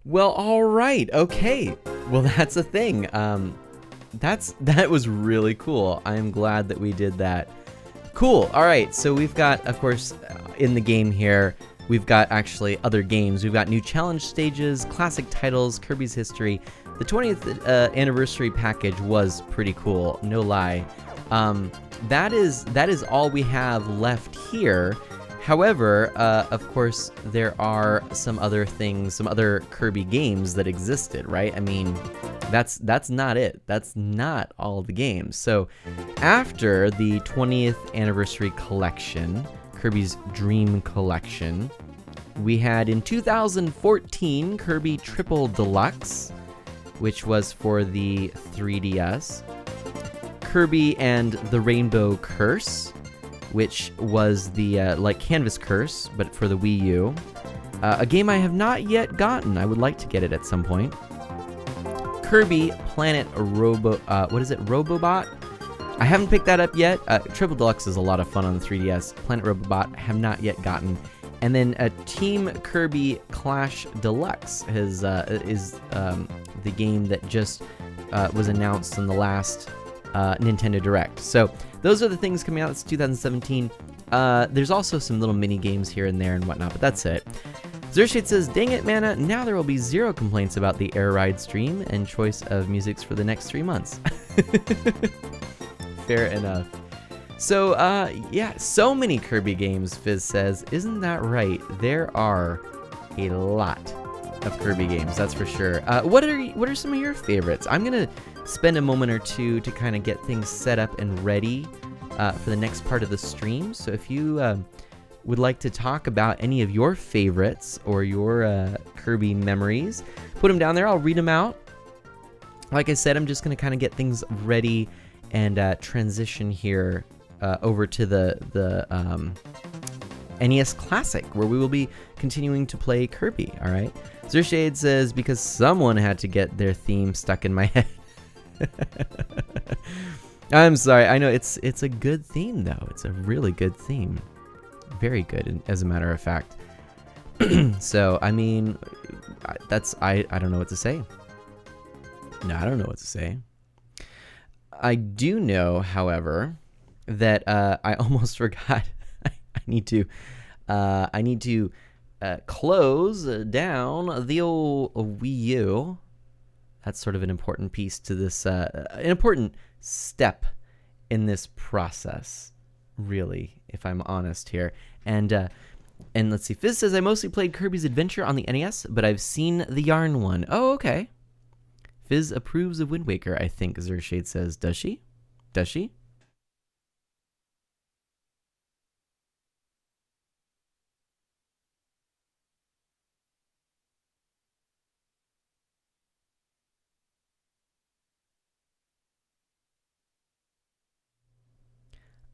Well, all right. Okay. Well, that's a thing. That was really cool. I am glad that we did that. Cool. All right. So we've got, of course, in the game here, we've got actually other games. We've got new challenge stages, classic titles, Kirby's History. The 20th anniversary package was pretty cool. No lie. That is all we have left here. However, of course, there are some other things, some other Kirby games that existed, right? I mean, that's not it. That's not all the games. So after the 20th anniversary collection, Kirby's Dream Collection, we had in 2014 Kirby Triple Deluxe, which was for the 3DS. Kirby and the Rainbow Curse, which was the like Canvas Curse, but for the Wii U. A game I have not yet gotten. I would like to get it at some point. Kirby Planet Robobot. I haven't picked that up yet. Triple Deluxe is a lot of fun on the 3DS. Planet Robobot, have not yet gotten. And then Team Kirby Clash Deluxe is the game that just was announced in the last Nintendo Direct. So those are the things coming out. It's 2017. There's also some little mini games here and there and whatnot, but that's it. Zershade says, dang it, Mana, now there will be 0 complaints about the Air Ride stream and choice of musics for the next 3 months. Fair enough. So, yeah, so many Kirby games, Fizz says. Isn't that right? There are a lot of Kirby games, that's for sure. What are some of your favorites? I'm going to spend a moment or two to kind of get things set up and ready for the next part of the stream. So if you would like to talk about any of your favorites or your Kirby memories, put them down there. I'll read them out. Like I said, I'm just going to kind of get things ready and transition here over to the NES Classic, where we will be continuing to play Kirby, all right? Zershade says, because someone had to get their theme stuck in my head. I'm sorry. I know it's a good theme, though. It's a really good theme. Very good, as a matter of fact. So, I mean, I don't know what to say. No, I don't know what to say. I do know, however, that I almost forgot. I need to close down the old Wii U. That's sort of an important piece to this, an important step in this process, really, if I'm honest here. And let's see, Fizz says, I mostly played Kirby's Adventure on the NES, but I've seen the Yarn one. Oh, okay. Fizz approves of Wind Waker, I think, Zershade says. Does she? Does she?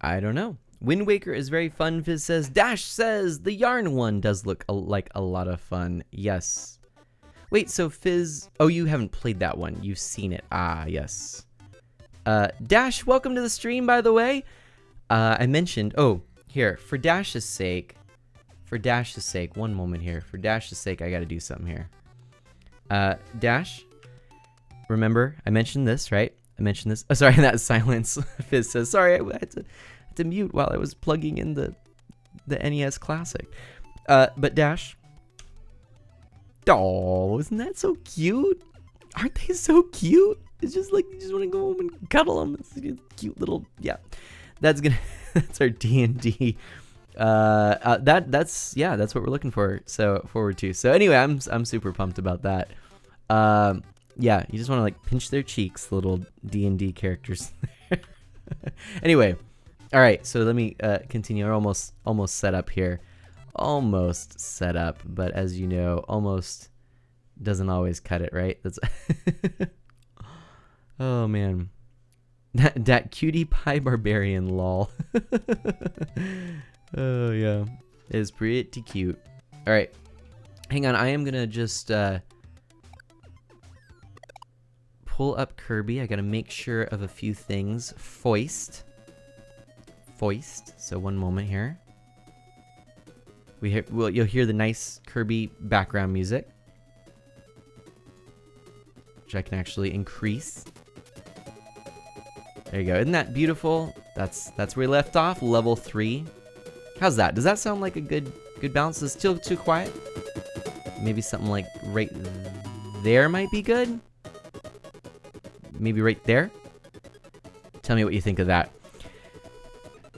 I don't know. Wind Waker is very fun, Fizz says. Dash says, the Yarn one does look like a lot of fun. Yes. Wait, so Fizz... Oh, you haven't played that one. You've seen it. Ah, yes. Dash, welcome to the stream, by the way. I mentioned... Oh, here. For Dash's sake, one moment here. For Dash's sake, I gotta do something here. Dash, remember, I mentioned this, right? I mentioned this. Oh, sorry, that silence. Fizz says, sorry, I had to mute while I was plugging in the NES Classic. But Dash... Oh, isn't that so cute? Aren't they so cute? It's just like you just want to go home and cuddle them. It's a cute little, yeah. That's our D&D. That's what we're looking forward to. So anyway, I'm super pumped about that. Yeah, you just want to like pinch their cheeks, the little D&D characters. Anyway, all right. So let me continue. We're almost set up here. Almost set up, but as you know, almost doesn't always cut it, right? That's oh man, that cutie pie barbarian lol. Oh yeah, it is pretty cute. All right, hang on. I am gonna just pull up Kirby. I gotta make sure of a few things. Foist. So one moment here. You'll hear the nice Kirby background music, which I can actually increase. There you go. Isn't that beautiful? That's where we left off. Level 3. How's that? Does that sound like a good balance? Is it still too quiet? Maybe something like right there might be good. Maybe right there. Tell me what you think of that.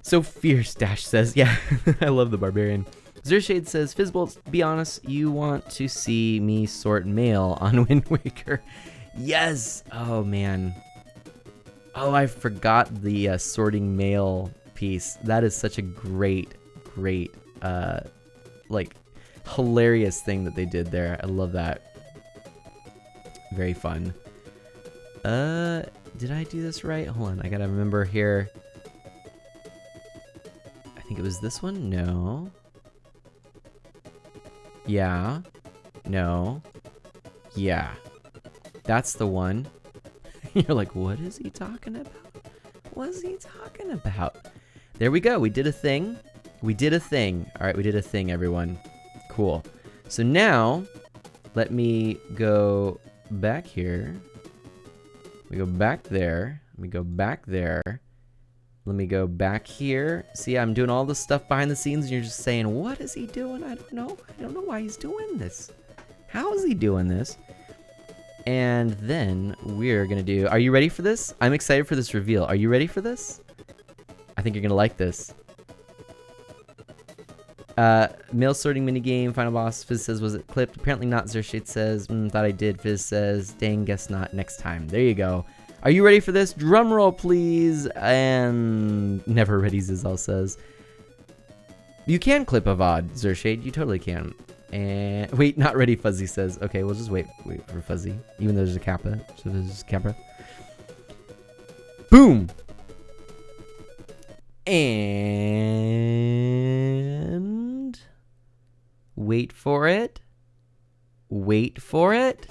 So fierce, Dash says. Yeah, I love the barbarian. Zershade says, Fizzbolts, be honest, you want to see me sort mail on Wind Waker. Yes! Oh, man. Oh, I forgot the sorting mail piece. That is such a great, like, hilarious thing that they did there. I love that. Very fun. Did I do this right? Hold on, I gotta remember here. I think it was this one? No. Yeah. No. Yeah. That's the one. You're like, what is he talking about? What is he talking about? There we go. We did a thing. We did a thing. All right, we did a thing, everyone. Cool. So now, let me go back here. We go back there. Let me go back there. Let me go back here. See, I'm doing all this stuff behind the scenes, and you're just saying, what is he doing? I don't know. I don't know why he's doing this. How is he doing this? And then we're going to do... Are you ready for this? I'm excited for this reveal. Are you ready for this? I think you're going to like this. Mail sorting minigame, final boss. Fizz says, was it clipped? Apparently not. Zershade says, thought I did. Fizz says, dang, guess not. Next time. There you go. Are you ready for this? Drum roll, please. And never ready, Zizal says. You can clip a VOD, Zershade. You totally can. And wait, not ready, Fuzzy says. Okay, we'll just wait for Fuzzy. Even though there's a kappa. So there's a kappa. Boom! And wait for it. Wait for it.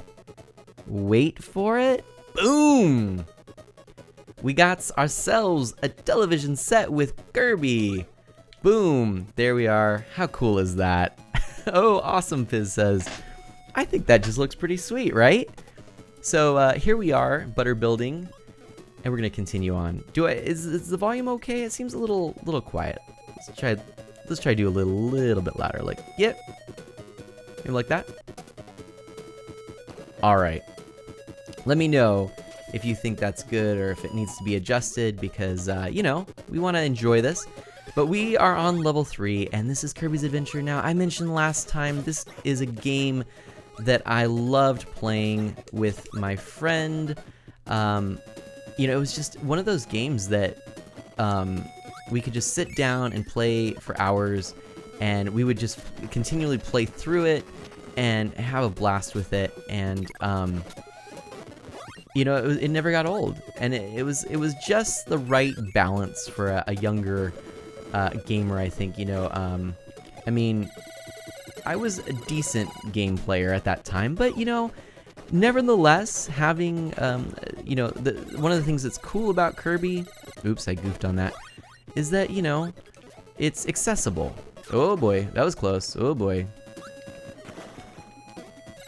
Wait for it. Boom! We got ourselves a television set with Kirby. Boom! There we are. How cool is that? Oh, awesome, Fizz says. I think that just looks pretty sweet, right? So here we are, butter building, and we're gonna continue on. Is the volume okay? It seems a little quiet. Let's try to do a little bit louder. Like, yep. Maybe like that. All right. Let me know if you think that's good or if it needs to be adjusted because, you know, we want to enjoy this. But we are on level 3, and this is Kirby's Adventure. Now, I mentioned last time, this is a game that I loved playing with my friend. You know, it was just one of those games that we could just sit down and play for hours, and we would just continually play through it and have a blast with it. And you know, it never got old, and it was just the right balance for a younger gamer, I think. You know, I mean, I was a decent game player at that time, but you know, nevertheless, having you know, one of the things that's cool about Kirby, oops, I goofed on that, is that, you know, it's accessible. Oh boy, that was close. Oh boy.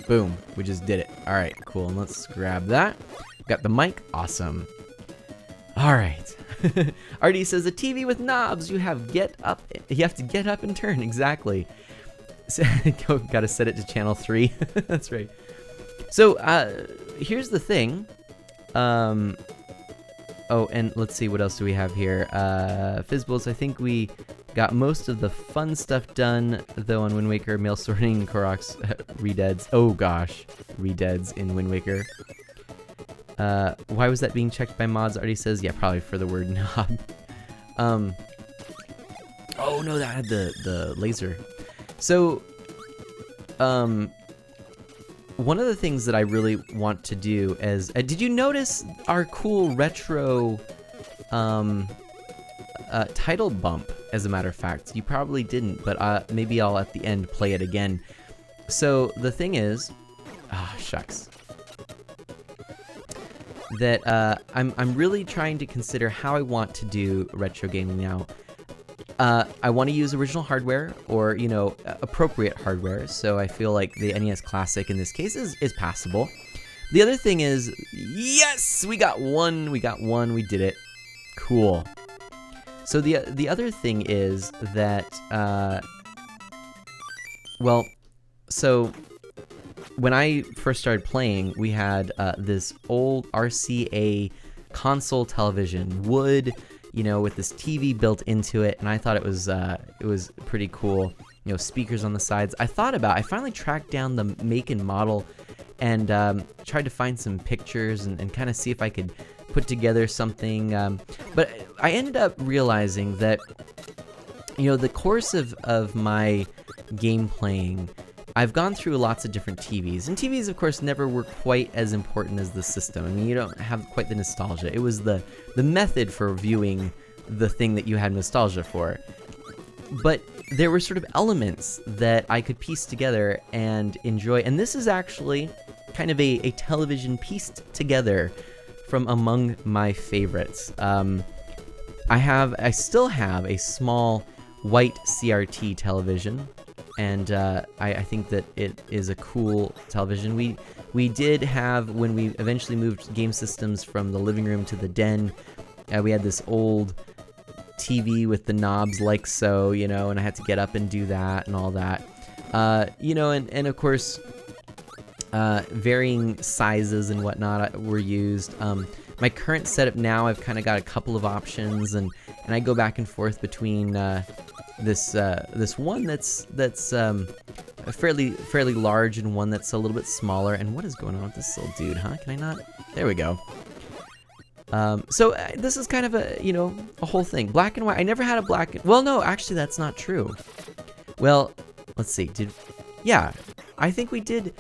Boom, we just did it. All right, cool. And let's grab that. Got the mic. Awesome. All right. RD says, a TV with knobs. You have to get up and turn. Exactly. So, gotta set it to channel 3. That's right. So here's the thing. Oh, and let's see, what else do we have here? Fizzbles, I think we got most of the fun stuff done, though, on Wind Waker. Mail sorting, Koroks, redeads. Oh gosh, redeads in Wind Waker. Why was that being checked by mods? Already says, yeah, probably for the word knob. Oh no, that had the laser. So, one of the things that I really want to do is, did you notice our cool retro title bump, as a matter of fact? You probably didn't, but maybe I'll at the end play it again. So the thing is, shucks, that I'm really trying to consider how I want to do retro gaming now. I want to use original hardware, or, you know, appropriate hardware, so I feel like the NES Classic in this case is passable. The other thing is, yes, we got one, we did it. Cool. So the other thing is that, well, so when I first started playing, we had this old RCA console television, wood. with this TV built into it, and I thought it was pretty cool. Speakers on the sides. I finally tracked down the make and model, and tried to find some pictures and kind of see if I could put together something. But I ended up realizing that, the course of my game playing, I've gone through lots of different TVs, and TVs, of course, never were quite as important as the system. I mean, you don't have quite the nostalgia. It was the method for viewing the thing that you had nostalgia for. But there were sort of elements that I could piece together and enjoy, and this is actually kind of a television pieced together from among my favorites. I still have a small white CRT television, and I think that it is a cool television. We did have, when we eventually moved game systems from the living room to the den, we had this old TV with the knobs like so, and I had to get up and do that and all that. And of course, varying sizes and whatnot were used. My current setup now, I've kind of got a couple of options, and I go back and forth between this one that's fairly large, and one that's a little bit smaller. And what is going on with this little dude, huh? Can I not? There we go. So this is kind of a whole thing. Black and white. I never had a well, no, actually that's not true. Well, let's see. I think we did.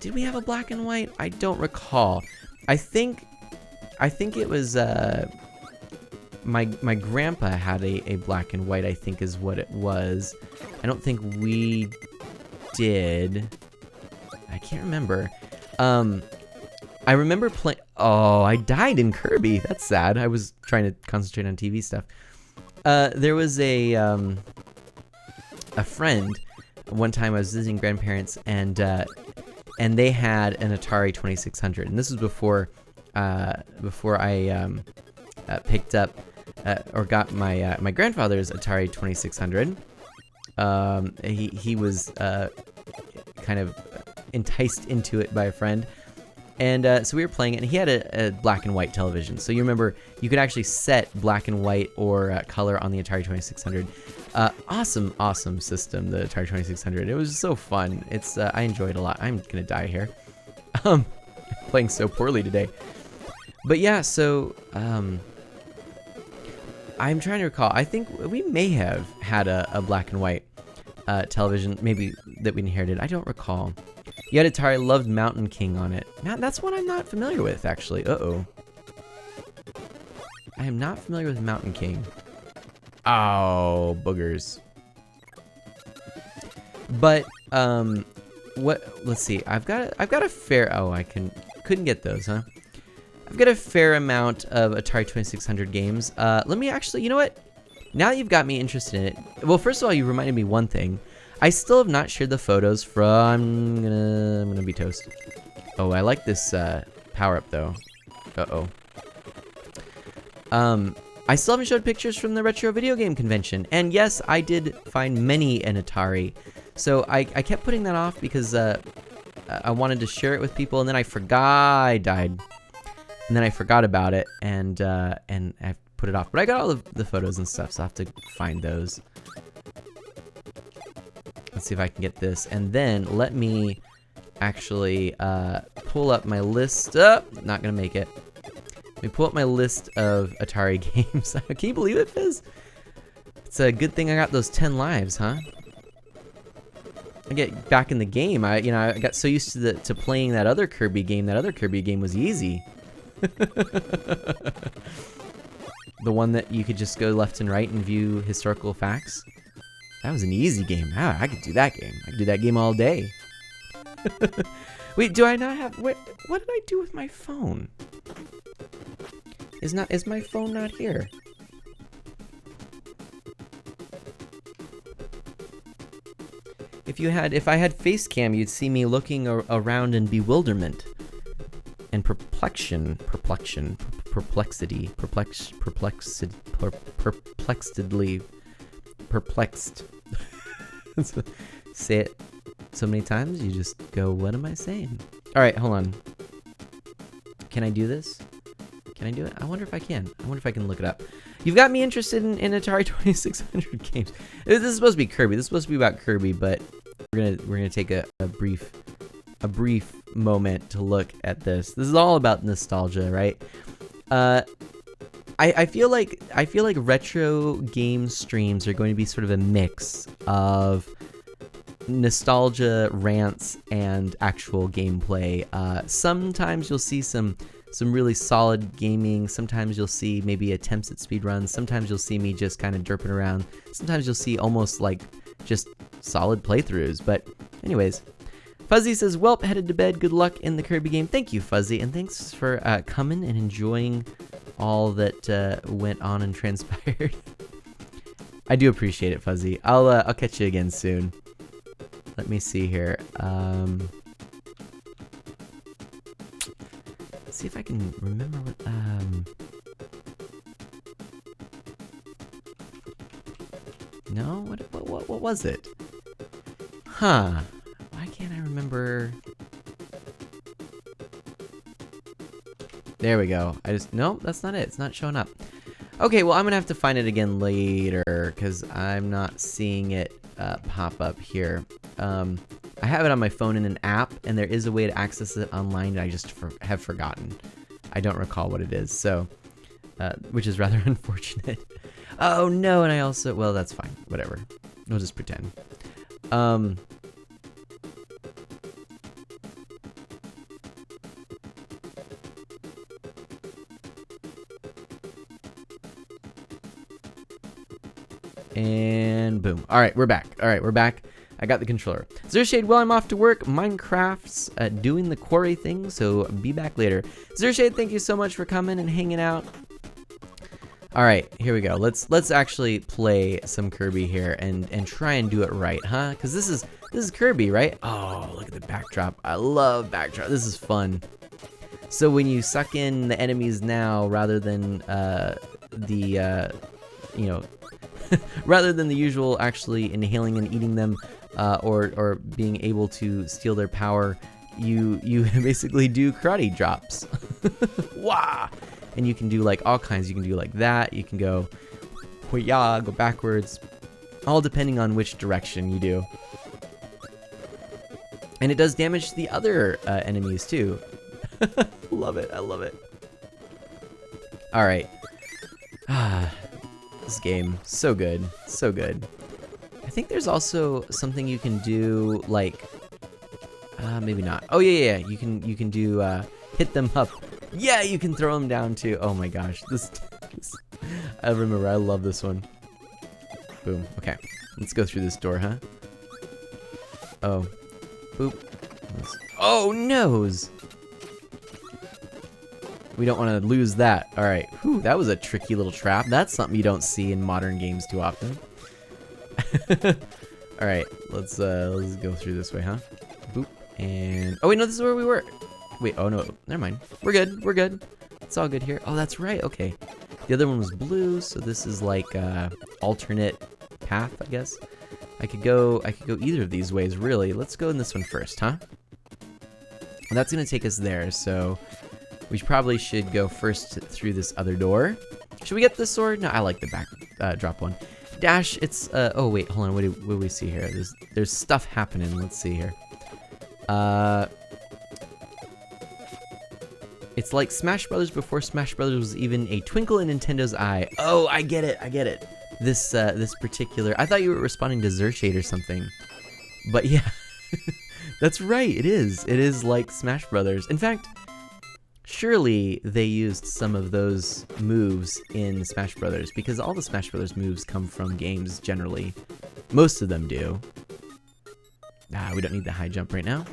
Did we have a black and white? I don't recall. I think it was my grandpa had a black and white, I think is what it was. I don't think we did. I can't remember. I remember playing. Oh, I died in Kirby. That's sad. I was trying to concentrate on TV stuff. There was a friend. One time I was visiting grandparents, and they had an Atari 2600, and this was before I picked up or got my grandfather's Atari 2600. He was kind of enticed into it by a friend. And so we were playing it, and he had a black and white television. So you remember, you could actually set black and white or color on the Atari 2600. Awesome system, the Atari 2600. It was so fun. I enjoyed it a lot. I'm gonna die here. Playing so poorly today. But yeah, so I'm trying to recall. I think we may have had a black and white television, maybe that we inherited. I don't recall. You had Atari, loved Mountain King on it. That's one I'm not familiar with, actually. Uh-oh. I am not familiar with Mountain King. Oh, boogers. But, let's see. I've got a fair, couldn't get those, huh? I've got a fair amount of Atari 2600 games. Let me actually, you know what? Now that you've got me interested in it, well, first of all, you reminded me one thing. I still have not shared the photos from. I'm gonna be toast. Oh, I like this power up though. I still haven't showed pictures from the Retro Video Game Convention, and yes, I did find many an Atari. So I kept putting that off because I wanted to share it with people, and then I forgot. I died, and then I forgot about it, and I put it off. But I got all of the photos and stuff, so I have to find those. Let's see if I can get this, and then let me actually pull up my list. Not gonna make it. Let me pull up my list of Atari games. Can you believe it, Fizz? It's a good thing I got those 10 lives, huh? I get back in the game. I got so used to playing that other Kirby game. That other Kirby game was easy. The one that you could just go left and right and view historical facts. That was an easy game. I could do that game. I could do that game all day. Wait, do I not have... What did I do with my phone? Is my phone not here? If I had face cam, you'd see me looking around in bewilderment and perplexity, perplexed. Say it so many times, you just go, what am I saying? All right, hold on. Can I do this? Can I do it? I wonder if I can. I wonder if I can look it up. You've got me interested in Atari 2600 games. This is supposed to be Kirby. This is supposed to be about Kirby, but we're gonna take a brief moment to look at this. This is all about nostalgia, right? I feel like retro game streams are going to be sort of a mix of nostalgia rants and actual gameplay. Sometimes you'll see some really solid gaming. Sometimes you'll see maybe attempts at speedruns. Sometimes you'll see me just kind of derping around. Sometimes you'll see almost like just solid playthroughs. But anyways, Fuzzy says, "Welp, headed to bed. Good luck in the Kirby game." Thank you, Fuzzy, and thanks for coming and enjoying all that went on and transpired. I do appreciate it, Fuzzy. I'll catch you again soon. Let me see here. Let's see if I can remember what. No, what was it? Huh? Why can't I remember? There we go. Nope, that's not it. It's not showing up. Okay, well, I'm gonna have to find it again later because I'm not seeing it pop up here. I have it on my phone in an app, and there is a way to access it online, and I just have forgotten. I don't recall what it is, so, which is rather unfortunate. Oh no, and I also, well, that's fine. Whatever. We'll just pretend. And boom. All right, we're back. I got the controller. Zershade, well, I'm off to work. Minecraft's doing the quarry thing, so be back later. Zershade, thank you so much for coming and hanging out. All right, here we go. Let's actually play some Kirby here and try and do it right, huh? Because this is Kirby, right? Oh, look at the backdrop. I love backdrop. This is fun. So when you suck in the enemies now, rather than rather than the usual actually inhaling and eating them, or being able to steal their power, you basically do karate drops. Wah! And you can do like all kinds. You can do like that. You can go, yeah, go backwards, all depending on which direction you do. And it does damage to the other enemies too. Love it. I love it. All right. This game, so good, so good. I think there's also something you can do, like, maybe not. Oh yeah, you can do hit them up. Yeah, you can throw them down too. Oh my gosh, this I remember. I love this one. Boom. Okay, let's go through this door, huh? Oh, boop. Oh, nose. We don't want to lose that. All right. Whew, that was a tricky little trap. That's something you don't see in modern games too often. All right. Let's go through this way, huh? Boop. And oh wait, no, this is where we were. Wait. Oh no. Never mind. We're good. We're good. It's all good here. Oh, that's right. Okay. The other one was blue, so this is like alternate path, I guess. I could go either of these ways, really. Let's go in this one first, huh? And that's gonna take us there. So. We probably should go first through this other door. Should we get this sword? No, I like the back drop one. Dash, it's oh wait, hold on. What do we see here? There's stuff happening. Let's see here. It's like Smash Brothers before Smash Brothers was even a twinkle in Nintendo's eye. Oh, I get it. I get it. This particular. I thought you were responding to Zershade or something, but yeah, that's right. It is. It is like Smash Brothers. In fact. Surely they used some of those moves in Smash Brothers, because all the Smash Brothers moves come from games generally. Most of them do. We don't need the high jump right now.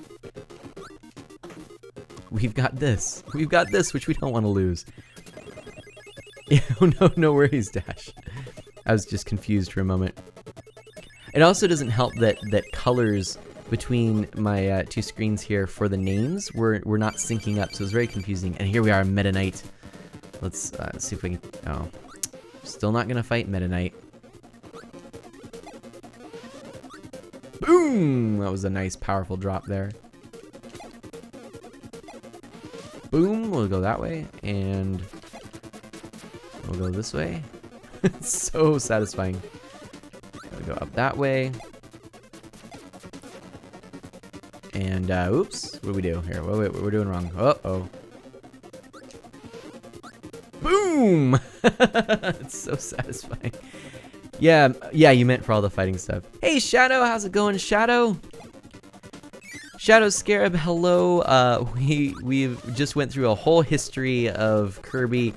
We've got this. We've got this, which we don't want to lose. Yeah, no worries, Dash. I was just confused for a moment. It also doesn't help that colors between my two screens here for the names were not syncing up, so it's very confusing. And here we are, Meta Knight. Let's see if we can. Oh, still not gonna fight Meta Knight. Boom! That was a nice, powerful drop there. Boom! We'll go that way, and we'll go this way. It's so satisfying. Gotta go up that way. And, oops. What do we do here? Wait, we're doing wrong. Uh-oh. Boom! It's so satisfying. Yeah, you meant for all the fighting stuff. Hey, Shadow, how's it going, Shadow? Shadow Scarab, hello. We've just went through a whole history of Kirby.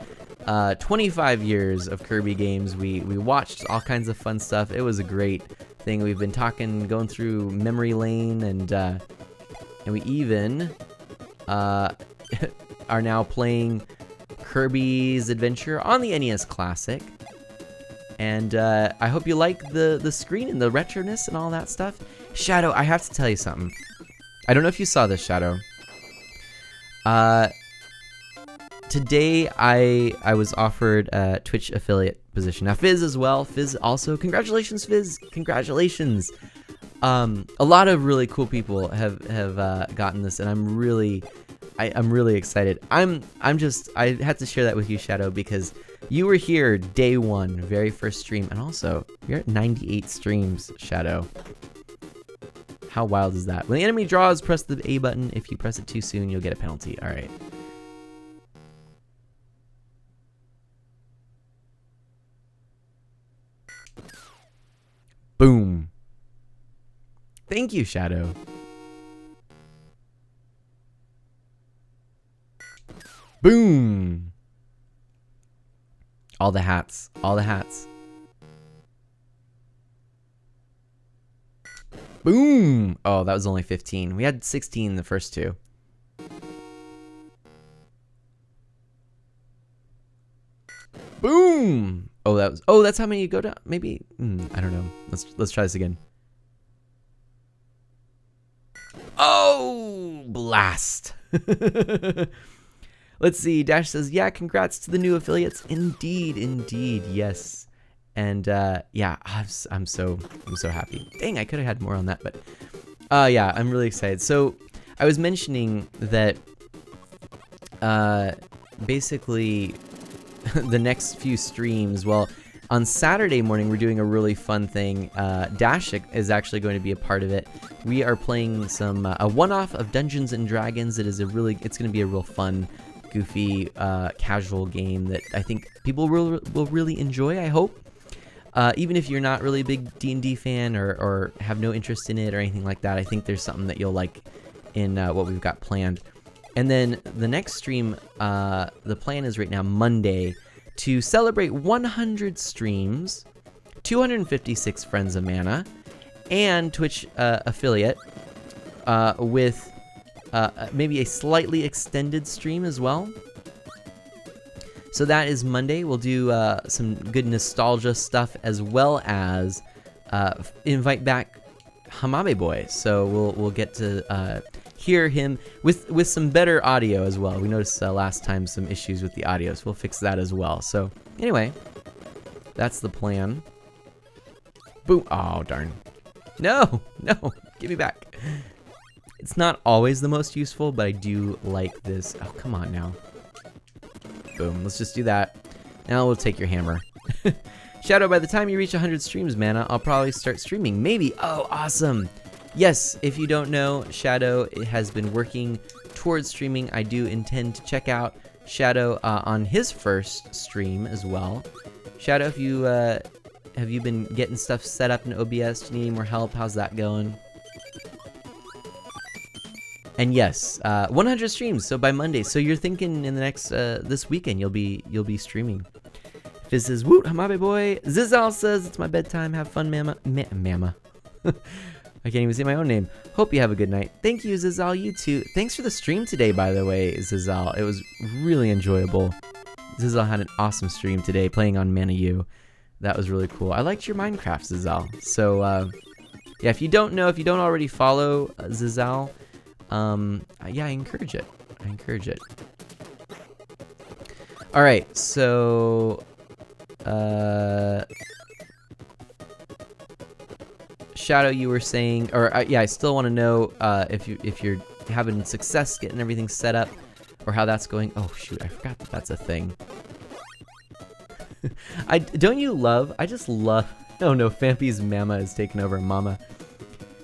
25 years of Kirby games. We watched all kinds of fun stuff. It was a great thing. We've been going through memory lane, and we even are now playing Kirby's Adventure on the NES Classic. And I hope you like the screen and the retroness and all that stuff. Shadow, I have to tell you something. I don't know if you saw this, Shadow. Today I was offered a Twitch affiliate position. Now Fizz as well. Fizz also. Congratulations, Fizz. Congratulations. A lot of really cool people have gotten this, and I'm really excited. I had to share that with you, Shadow, because you were here day one, very first stream, and also you're at 98 streams, Shadow. How wild is that? When the enemy draws, press the A button. If you press it too soon, you'll get a penalty. All right. Boom. Thank you, Shadow. Boom. All the hats. All the hats. Boom. Oh, that was only 15. We had 16 the first two. Boom. Oh, that's how many you go down. Maybe. I don't know. Let's try this again. Oh, blast. Let's see. Dash says, yeah, congrats to the new affiliates. Indeed, yes. And yeah, I'm so happy. Dang, I could have had more on that, but yeah, I'm really excited. So I was mentioning that basically the next few streams, well, on Saturday morning we're doing a really fun thing. Dash is actually going to be a part of it. We are playing a one-off of Dungeons and Dragons. It's going to be a real fun, goofy, casual game that I think people will really enjoy, I hope. Even if you're not really a big D&D fan or have no interest in it or anything like that, I think there's something that you'll like in what we've got planned. And then the next stream, the plan is right now Monday to celebrate 100 streams, 256 Friends of Mana, and Twitch affiliate with maybe a slightly extended stream as well. So that is Monday. We'll do some good nostalgia stuff as well as invite back Hamabe Boy. So we'll get to hear him with some better audio as well. We noticed last time some issues with the audio, so we'll fix that as well. So anyway, that's the plan. Boom! Oh darn! No, give me back. It's not always the most useful, but I do like this. Oh come on now. Boom, let's just do that. Now we'll take your hammer. Shadow, by the time you reach 100 streams, Mana, I'll probably start streaming. Maybe. Oh, awesome. Yes, if you don't know, Shadow has been working towards streaming. I do intend to check out Shadow on his first stream as well. Shadow, if you have you been getting stuff set up in OBS? Do you need any more help? How's that going? And yes, 100 streams. So by Monday. So you're thinking in the next this weekend you'll be streaming. Fizz says, "Woot, Hamabe Boy." Zizal says, "It's my bedtime. Have fun, Mama." Mama. I can't even say my own name. Hope you have a good night. Thank you, Zizal. You too. Thanks for the stream today, by the way, Zizal. It was really enjoyable. Zizal had an awesome stream today, playing on Mana U. That was really cool. I liked your Minecraft, Zizal. So yeah, if you don't already follow Zizal. Yeah, I encourage it. All right, so Shadow, you were saying, or yeah, I still want to know if you're having success getting everything set up, or how that's going. Oh shoot, I forgot that that's a thing. Don't you love? I just love. Oh no, Fampy's Mama has taken over. Mama.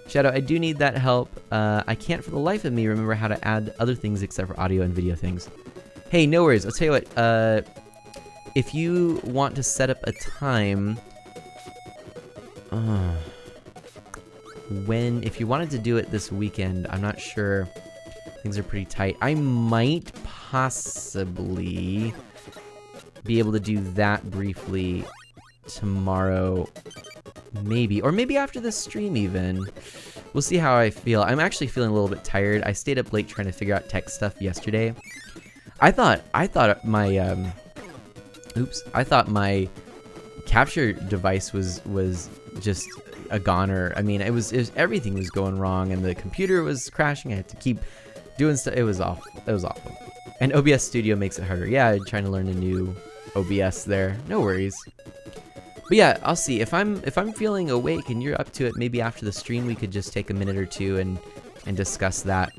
Shadow, I do need that help. I can't for the life of me remember how to add other things except for audio and video things. Hey, no worries. I'll tell you what. If you want to set up a time, if you wanted to do it this weekend, I'm not sure. Things are pretty tight. I might possibly be able to do that briefly tomorrow, maybe, or maybe after the stream even. We'll see how I feel. I'm actually feeling a little bit tired. I stayed up late trying to figure out tech stuff yesterday. I thought my my capture device was just a goner. I mean, it was everything was going wrong, and the computer was crashing. I had to keep doing stuff. It was awful. It was awful. And OBS Studio makes it harder. Yeah, I'm trying to learn a new OBS there. No worries. But yeah, I'll see if I'm feeling awake and you're up to it. Maybe after the stream we could just take a minute or two and discuss that.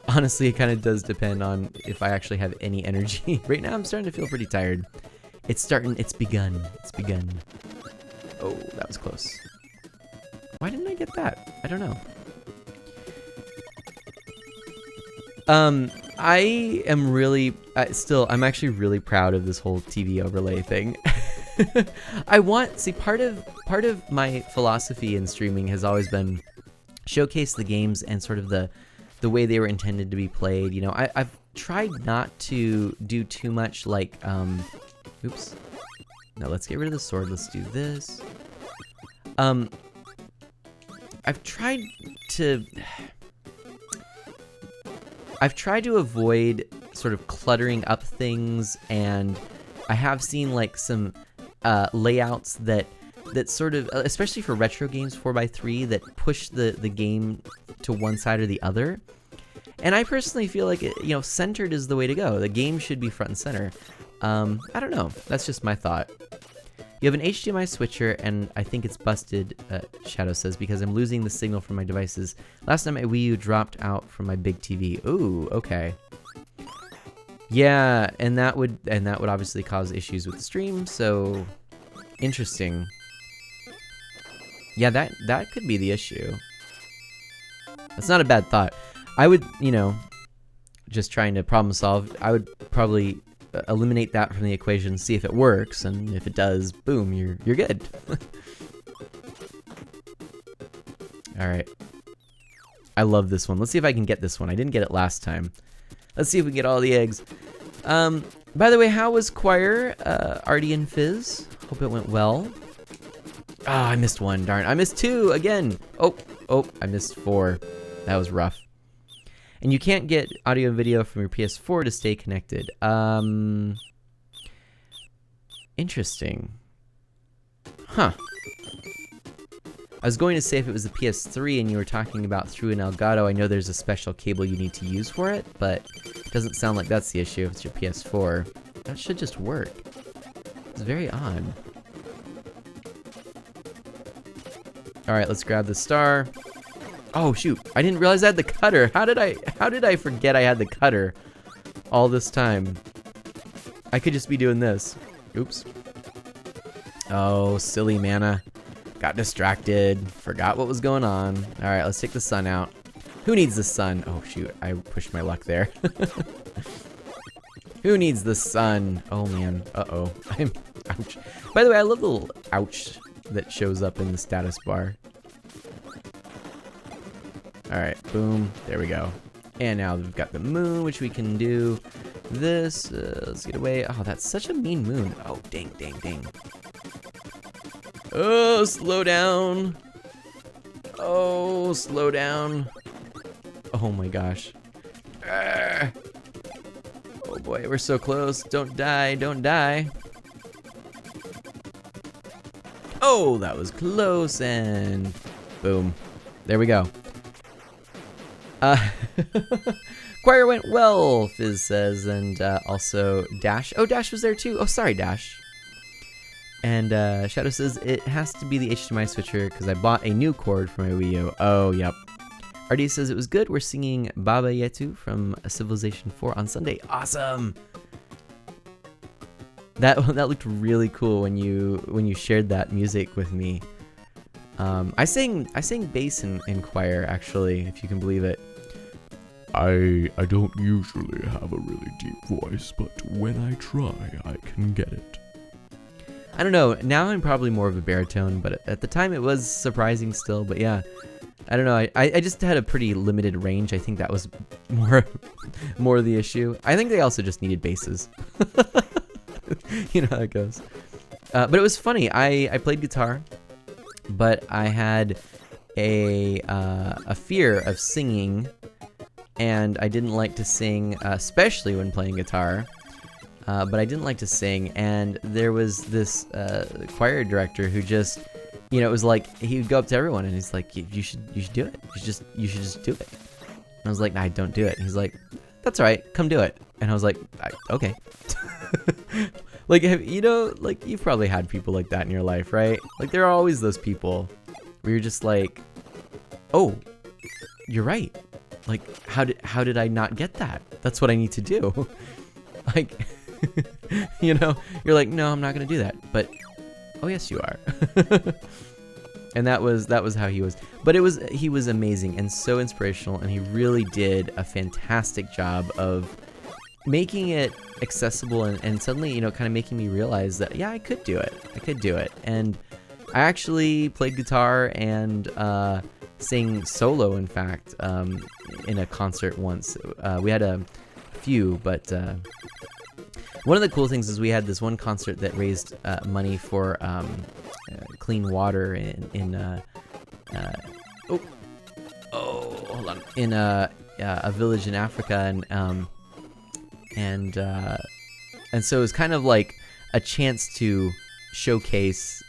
Honestly, it kind of does depend on if I actually have any energy. Right now, I'm starting to feel pretty tired. It's begun. It's begun. Oh, that was close. Why didn't I get that? I don't know. I am really, I'm actually really proud of this whole TV overlay thing. Part of my philosophy in streaming has always been showcase the games and sort of the way they were intended to be played. You know, I've tried not to do too much like, oops. No, let's get rid of the sword. Let's do this. I've tried to avoid sort of cluttering up things, and I have seen like some layouts that sort of, especially for retro games 4x3, that push the game to one side or the other. And I personally feel like centered is the way to go. The game should be front and center. I don't know. That's just my thought. You have an HDMI switcher, and I think it's busted, Shadow says, because I'm losing the signal from my devices. Last time my Wii U dropped out from my big TV. Ooh, okay. Yeah, and that would obviously cause issues with the stream, so interesting. Yeah, that could be the issue. That's not a bad thought. I would, just trying to problem solve, I would probably eliminate that from the equation, see if it works, and if it does, boom, you're good. All right. I love this one. Let's see if I can get this one. I didn't get it last time. Let's see if we get all the eggs. By the way, how was choir, Artie and Fizz? Hope it went well. Ah, I missed one. Darn. I missed two again. Oh, I missed 4. That was rough. And you can't get audio and video from your PS4 to stay connected. Interesting. Huh. I was going to say if it was the PS3 and you were talking about through an Elgato, I know there's a special cable you need to use for it, but it doesn't sound like that's the issue if it's your PS4. That should just work. It's very odd. Alright, let's grab the star. Oh shoot, I didn't realize I had the cutter. How did I forget I had the cutter all this time? I could just be doing this. Oops. Oh, silly mana. Got distracted. Forgot what was going on. Alright, let's take the sun out. Who needs the sun? Oh shoot, I pushed my luck there. Who needs the sun? Oh man, uh-oh. Ouch. By the way, I love the little ouch that shows up in the status bar. Alright, boom, there we go. And now we've got the moon, which we can do this. Let's get away. Oh, that's such a mean moon. Oh, dang. Oh, slow down. Oh, slow down. Oh my gosh. Oh boy, we're so close. Don't die. Oh, that was close, and boom. There we go. Choir went well, Fizz says, and also Dash. Oh, Dash was there too. Oh, sorry, Dash. And Shadow says it has to be the HDMI switcher because I bought a new cord for my Wii U. Oh, yep. RD says it was good. We're singing Baba Yetu from Civilization 4 on Sunday. Awesome. That looked really cool when you shared that music with me. I sang bass in choir, actually, if you can believe it. I don't usually have a really deep voice, but when I try, I can get it. I don't know, now I'm probably more of a baritone, but at the time it was surprising still, but yeah. I don't know, I just had a pretty limited range. I think that was more the issue. I think they also just needed basses. You know how it goes. But it was funny, I played guitar, but I had a fear of singing, and I didn't like to sing, especially when playing guitar. But I didn't like to sing, and there was this choir director who just, it was like he would go up to everyone and he's like, "You should do it. You should just do it." And I was like, "Nah, don't do it." And he's like, "That's all right, come do it." And I was like, "Okay." Like, you've probably had people like that in your life, right? Like, there are always those people where you're just like, "Oh, you're right. Like, how did I not get that? That's what I need to do." Like, you're like, "No, I'm not gonna do that." But, oh yes, you are. And that was how he was. But he was amazing and so inspirational, and he really did a fantastic job of making it accessible and suddenly, kind of making me realize that, yeah, I could do it. And I actually played guitar and sang solo, in fact, in a concert once. We had a few, but one of the cool things is we had this one concert that raised money for clean water hold on, in a village in Africa, and so it was kind of like a chance to showcase,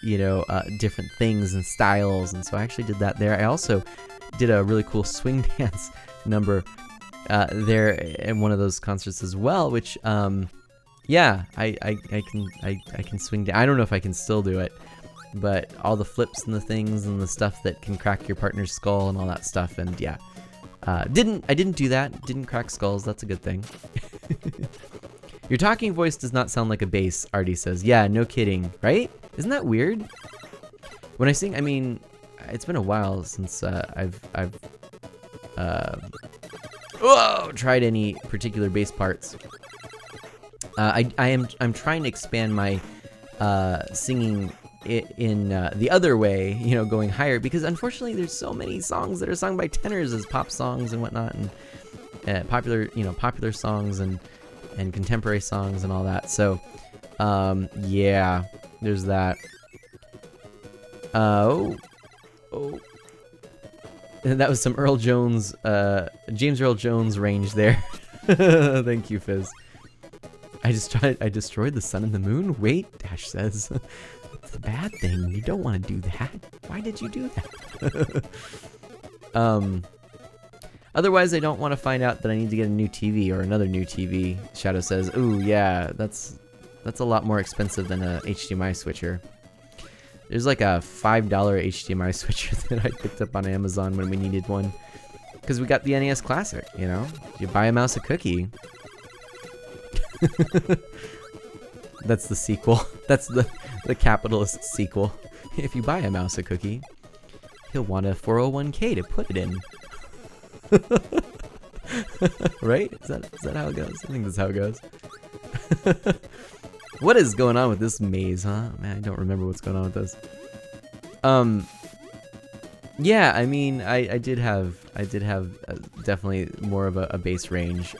different things and styles, and so I actually did that there. I also did a really cool swing dance number there in one of those concerts as well, which yeah, I can swing down. I don't know if I can still do it, but all the flips and the things and the stuff that can crack your partner's skull and all that stuff, and yeah, I didn't do that. Didn't crack skulls. That's a good thing. Your talking voice does not sound like a bass, Artie says. Yeah, no kidding, right? Isn't that weird? When I sing, I mean, it's been a while since I've tried any particular bass parts. I'm trying to expand my singing in the other way, going higher, because unfortunately there's so many songs that are sung by tenors as pop songs and whatnot, and popular songs and contemporary songs and all that. So yeah, there's that. And that was some Earl Jones, James Earl Jones range there. Thank you, Fizz. I destroyed the sun and the moon? Wait, Dash says. It's a bad thing. You don't want to do that. Why did you do that? Otherwise, I don't want to find out that I need to get a new TV or another new TV. Shadow says, ooh, yeah, that's a lot more expensive than a HDMI switcher. There's like a $5 HDMI switcher that I picked up on Amazon when we needed one. Because we got the NES Classic, You buy a mouse a cookie. That's the sequel. That's the capitalist sequel. If you buy a mouse a cookie, he'll want a 401k to put it in. Right? Is that how it goes? I think that's how it goes. What is going on with this maze, huh? Man, I don't remember what's going on with this. Yeah, I mean, I did have definitely more of a bass range.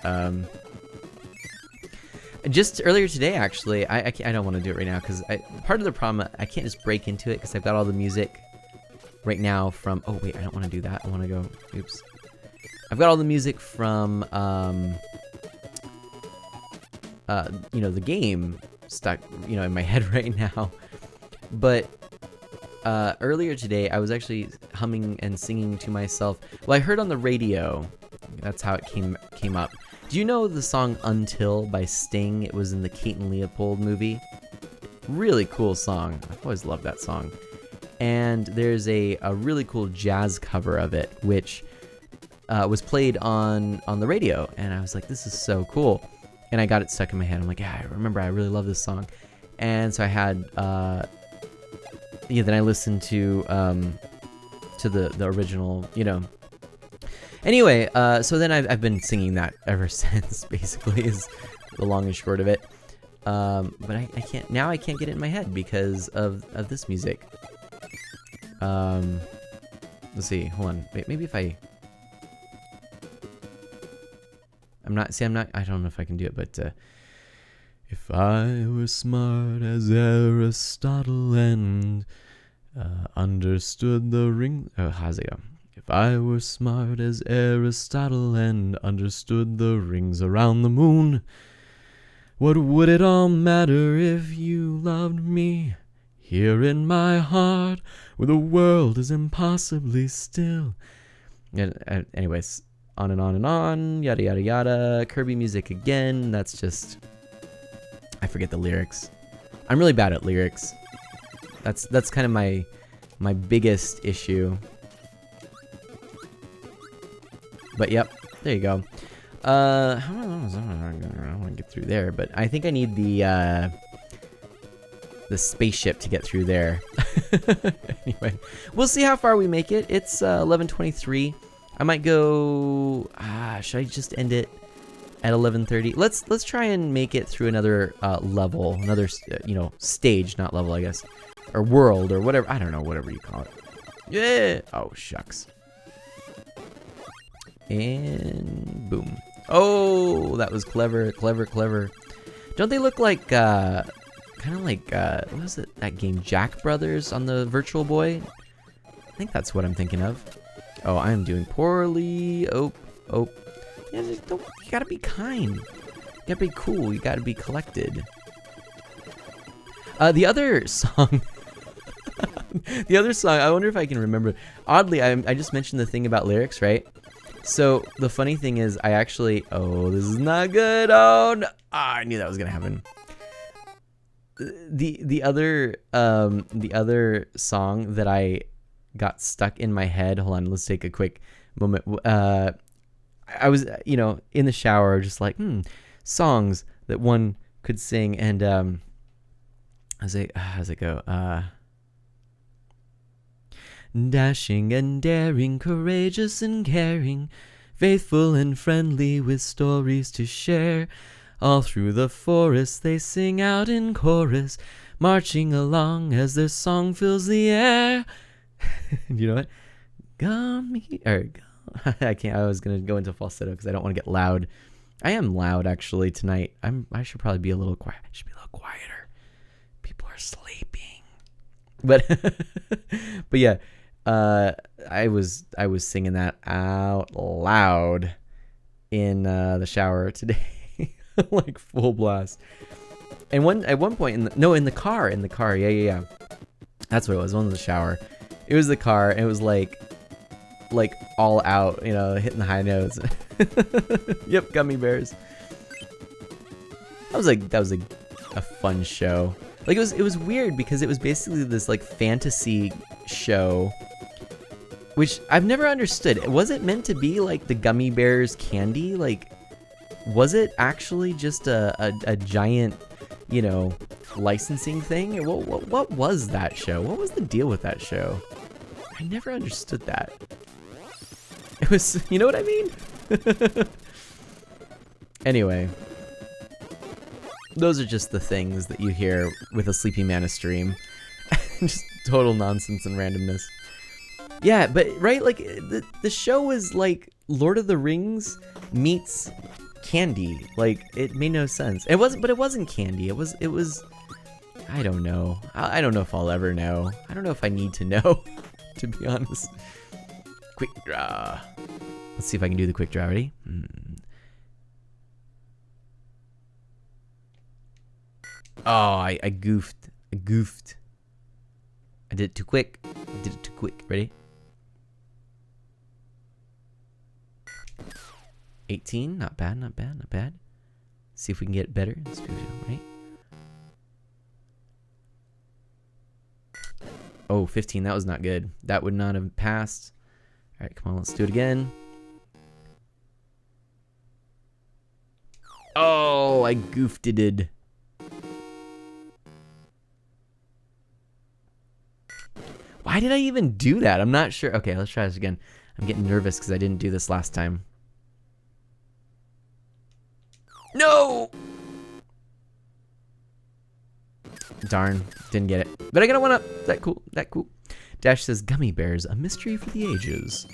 Just earlier today, actually, I don't want to do it right now because part of the problem, I can't just break into it because I've got all the music right now from. Oh wait, I don't want to do that. I want to go. Oops. I've got all the music from the game stuck in my head right now. But earlier today, I was actually humming and singing to myself. Well, I heard on the radio. That's how it came up. Do you know the song Until by Sting? It was in the Kate and Leopold movie. Really cool song. I've always loved that song. And there's a really cool jazz cover of it, which was played on the radio. And I was like, this is so cool. And I got it stuck in my head. I'm like, yeah, I remember I really love this song. and so I had then I listened to the original, Anyway, so then I've been singing that ever since, basically, is the long and short of it. But I can't, now I can't get it in my head because of this music. Let's see, hold on, maybe if I don't know if I can do it, but if I were smart as Aristotle and understood the ring, how's it go? If I were smart as Aristotle and understood the rings around the moon, what would it all matter if you loved me? Here in my heart, where the world is impossibly still. And, anyways, on and on and on, yada yada yada. Kirby music again. That's just, I forget the lyrics. I'm really bad at lyrics. That's kind of my biggest issue. But yep, there you go. I don't want to get through there, but I think I need the spaceship to get through there. Anyway, we'll see how far we make it. It's 11:23. I might go. Should I just end it at 11:30? Let's try and make it through another level, another stage, not level, I guess, or world or whatever. I don't know, whatever you call it. Yeah. Oh shucks. And boom. Oh, that was clever, clever, clever. Don't they look like, kind of like, what was it, that game, Jack Brothers on the Virtual Boy? I think that's what I'm thinking of. Oh, I'm doing poorly. Oh. Yeah, you gotta be kind. You gotta be cool. You gotta be collected. The other song... the other song, I wonder if I can remember. Oddly, I just mentioned the thing about lyrics, right? So the funny thing is, I actually, this is not good. Oh no, I knew that was gonna happen. The other song that I got stuck in my head. Hold on, let's take a quick moment. I was, in the shower, just like, songs that one could sing, and how's it go? Dashing and daring, courageous and caring, faithful and friendly with stories to share. All through the forest they sing out in chorus, marching along as their song fills the air. You know what? I can't. I was gonna go into falsetto because I don't want to get loud. I am loud actually tonight. I should probably be a little quiet. I should be a little quieter. People are sleeping. But but yeah. I was singing that out loud in the shower today, like full blast. And at one point in the car, yeah. That's what it was. One of the shower. It was the car, and it was like all out, hitting the high notes. Yep, gummy bears. That was a fun show. Like it was weird because it was basically this like fantasy show, which I've never understood. Was it meant to be like the gummy bears candy? Like, was it actually just a giant, licensing thing? What was that show? What was the deal with that show? I never understood that. It was, you know what I mean? Anyway. Those are just the things that you hear with a Sleepy Mana stream. Just total nonsense and randomness. Yeah, but right, like the show was like Lord of the Rings meets candy. Like it made no sense. It wasn't candy. It was. I don't know. I don't know if I'll ever know. I don't know if I need to know, to be honest. Quick draw. Let's see if I can do the quick draw. Ready? Oh, I goofed. I did it too quick. Ready? 18. Not bad. See if we can get better. Let's go, right? Oh, 15. That was not good. That would not have passed. All right, come on. Let's do it again. Oh, I goofed it. Why did I even do that? I'm not sure. Okay, let's try this again. I'm getting nervous because I didn't do this last time. No! Darn, didn't get it. But I got a 1-up. That cool. That cool. Dash says, gummy bears, a mystery for the ages.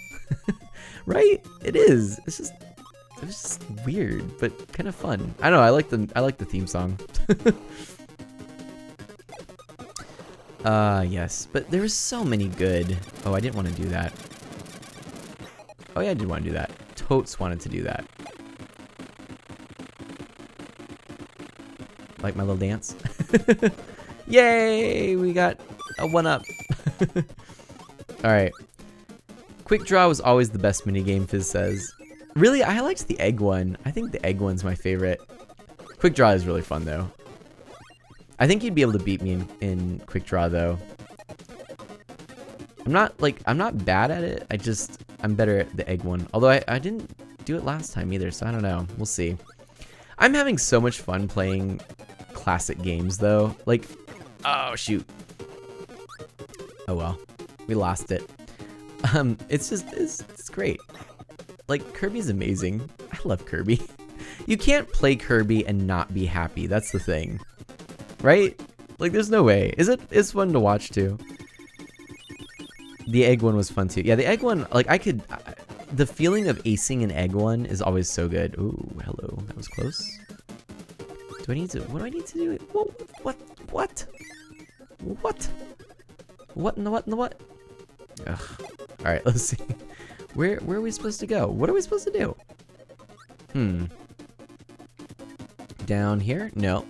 Right? It is. It's just weird, but kind of fun. I don't know. I like the theme song. Yes, but there was so many good. Oh, I didn't want to do that. Oh yeah, I did want to do that. Totes wanted to do that. Like my little dance. Yay! We got a 1-up. Alright. Quick Draw was always the best minigame, Fizz says. Really, I liked the egg one. I think the egg one's my favorite. Quick Draw is really fun, though. I think you'd be able to beat me in Quick Draw, though. I'm not bad at it. I'm better at the egg one. Although I didn't do it last time either, so I don't know. We'll see. I'm having so much fun playing classic games, though. Like, oh, shoot. Oh, well. We lost it. It's great. Like, Kirby's amazing. I love Kirby. You can't play Kirby and not be happy. That's the thing. Right? Like, there's no way. It's fun to watch, too. The egg one was fun, too. Yeah, the egg one, like, the feeling of acing an egg one is always so good. Ooh, hello. That was close. What do I need to do? What? What in the what? Ugh. Alright, let's see. Where are we supposed to go? What are we supposed to do? Down here? No.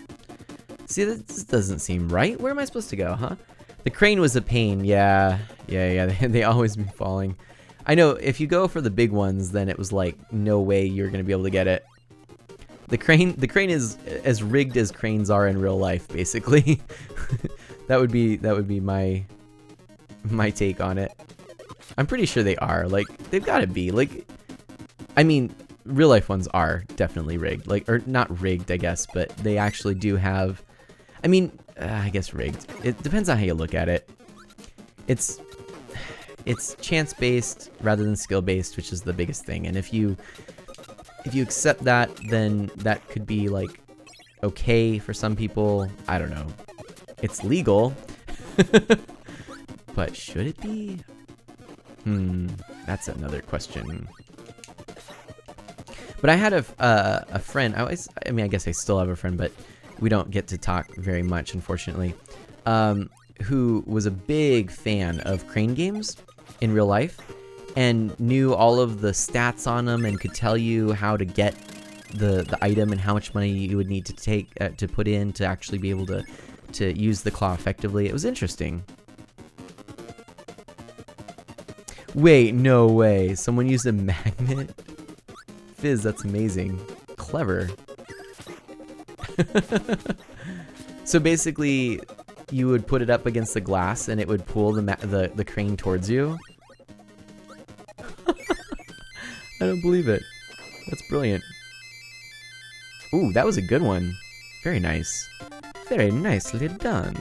See, this doesn't seem right. Where am I supposed to go, huh? The crane was a pain. Yeah. They always be falling. I know, if you go for the big ones, then it was like, no way you're going to be able to get it. The crane is as rigged as cranes are in real life, basically. that would be my take on it. I'm pretty sure they are. Like, they've got to be. Like, I mean, real life ones are definitely rigged. Like, or not rigged, I guess, but they actually do have. I mean, I guess rigged. It depends on how you look at it. It's chance-based rather than skill-based, which is the biggest thing. And if you accept that, then that could be like okay for some people. I don't know. It's legal. But should it be? That's another question. But I had a friend. I mean, I guess I still have a friend, but we don't get to talk very much, unfortunately. Who was a big fan of crane games in real life, and knew all of the stats on them, and could tell you how to get the item and how much money you would need to take to put in to actually be able to use the claw effectively. It was interesting. Wait, no way. Someone used a magnet? Fizz, that's amazing. Clever. So basically, you would put it up against the glass and it would pull the crane towards you? I don't believe it. That's brilliant. Ooh, that was a good one. Very nice. Very nicely done.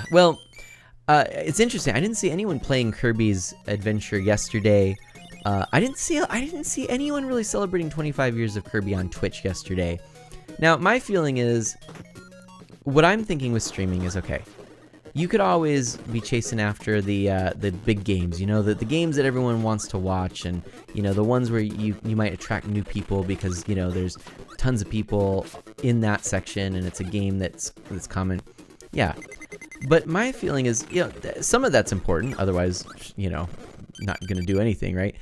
Well, it's interesting. I didn't see anyone playing Kirby's Adventure yesterday. I didn't see anyone really celebrating 25 years of Kirby on Twitch yesterday. Now, my feeling is, what I'm thinking with streaming is, okay, you could always be chasing after the big games, you know, the games that everyone wants to watch, and, you know, the ones where you might attract new people because, you know, there's tons of people in that section and it's a game that's common. Yeah. But my feeling is, you know, some of that's important, otherwise, you know, not gonna do anything, right?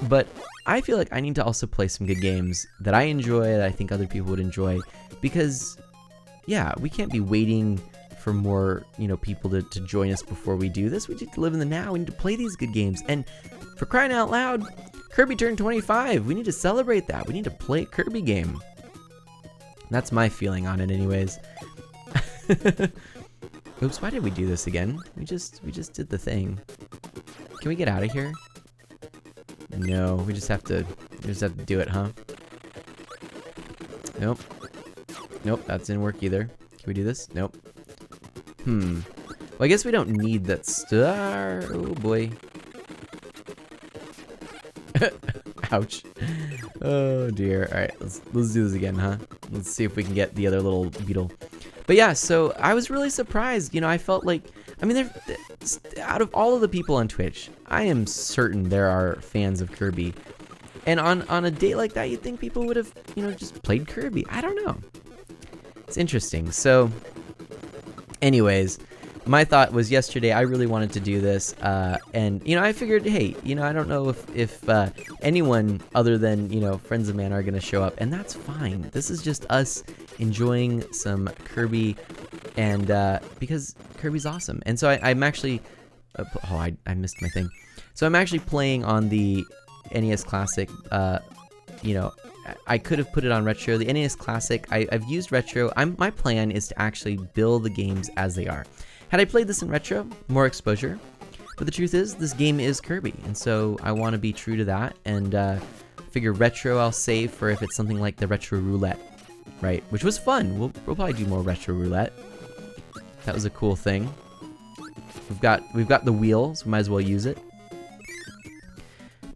But I feel like I need to also play some good games that I enjoy, that I think other people would enjoy, because, yeah, we can't be waiting for more, you know, people to join us before we do this. We need to live in the now. We need to play these good games. And for crying out loud, Kirby turned 25. We need to celebrate that. We need to play a Kirby game. That's my feeling on it anyways. Oops, why did we do this again? We just did the thing. Can we get out of here? No, we just have to do it, huh? Nope. Nope, that didn't work either. Can we do this? Nope. Well, I guess we don't need that star. Oh boy. Ouch. Oh dear. All right, let's do this again, huh? Let's see if we can get the other little beetle. But yeah, so I was really surprised. You know, I felt like, I mean, out of all of the people on Twitch, I am certain there are fans of Kirby. And on a day like that, you'd think people would have, you know, just played Kirby. I don't know. It's interesting. So, anyways, my thought was yesterday I really wanted to do this, and you know, I figured, hey, you know, I don't know if anyone other than, you know, friends of man are gonna show up, and that's fine. This is just us enjoying some Kirby, and because Kirby's awesome. And so I'm actually, I missed my thing. So I'm actually playing on the NES Classic. You know, I could have put it on Retro. The NES Classic, I've used Retro. My plan is to actually build the games as they are. Had I played this in Retro, more exposure. But the truth is, this game is Kirby, and so I want to be true to that, and figure Retro I'll save for if it's something like the Retro Roulette, right? Which was fun. We'll probably do more Retro Roulette. That was a cool thing. We've got the wheel, so we might as well use it.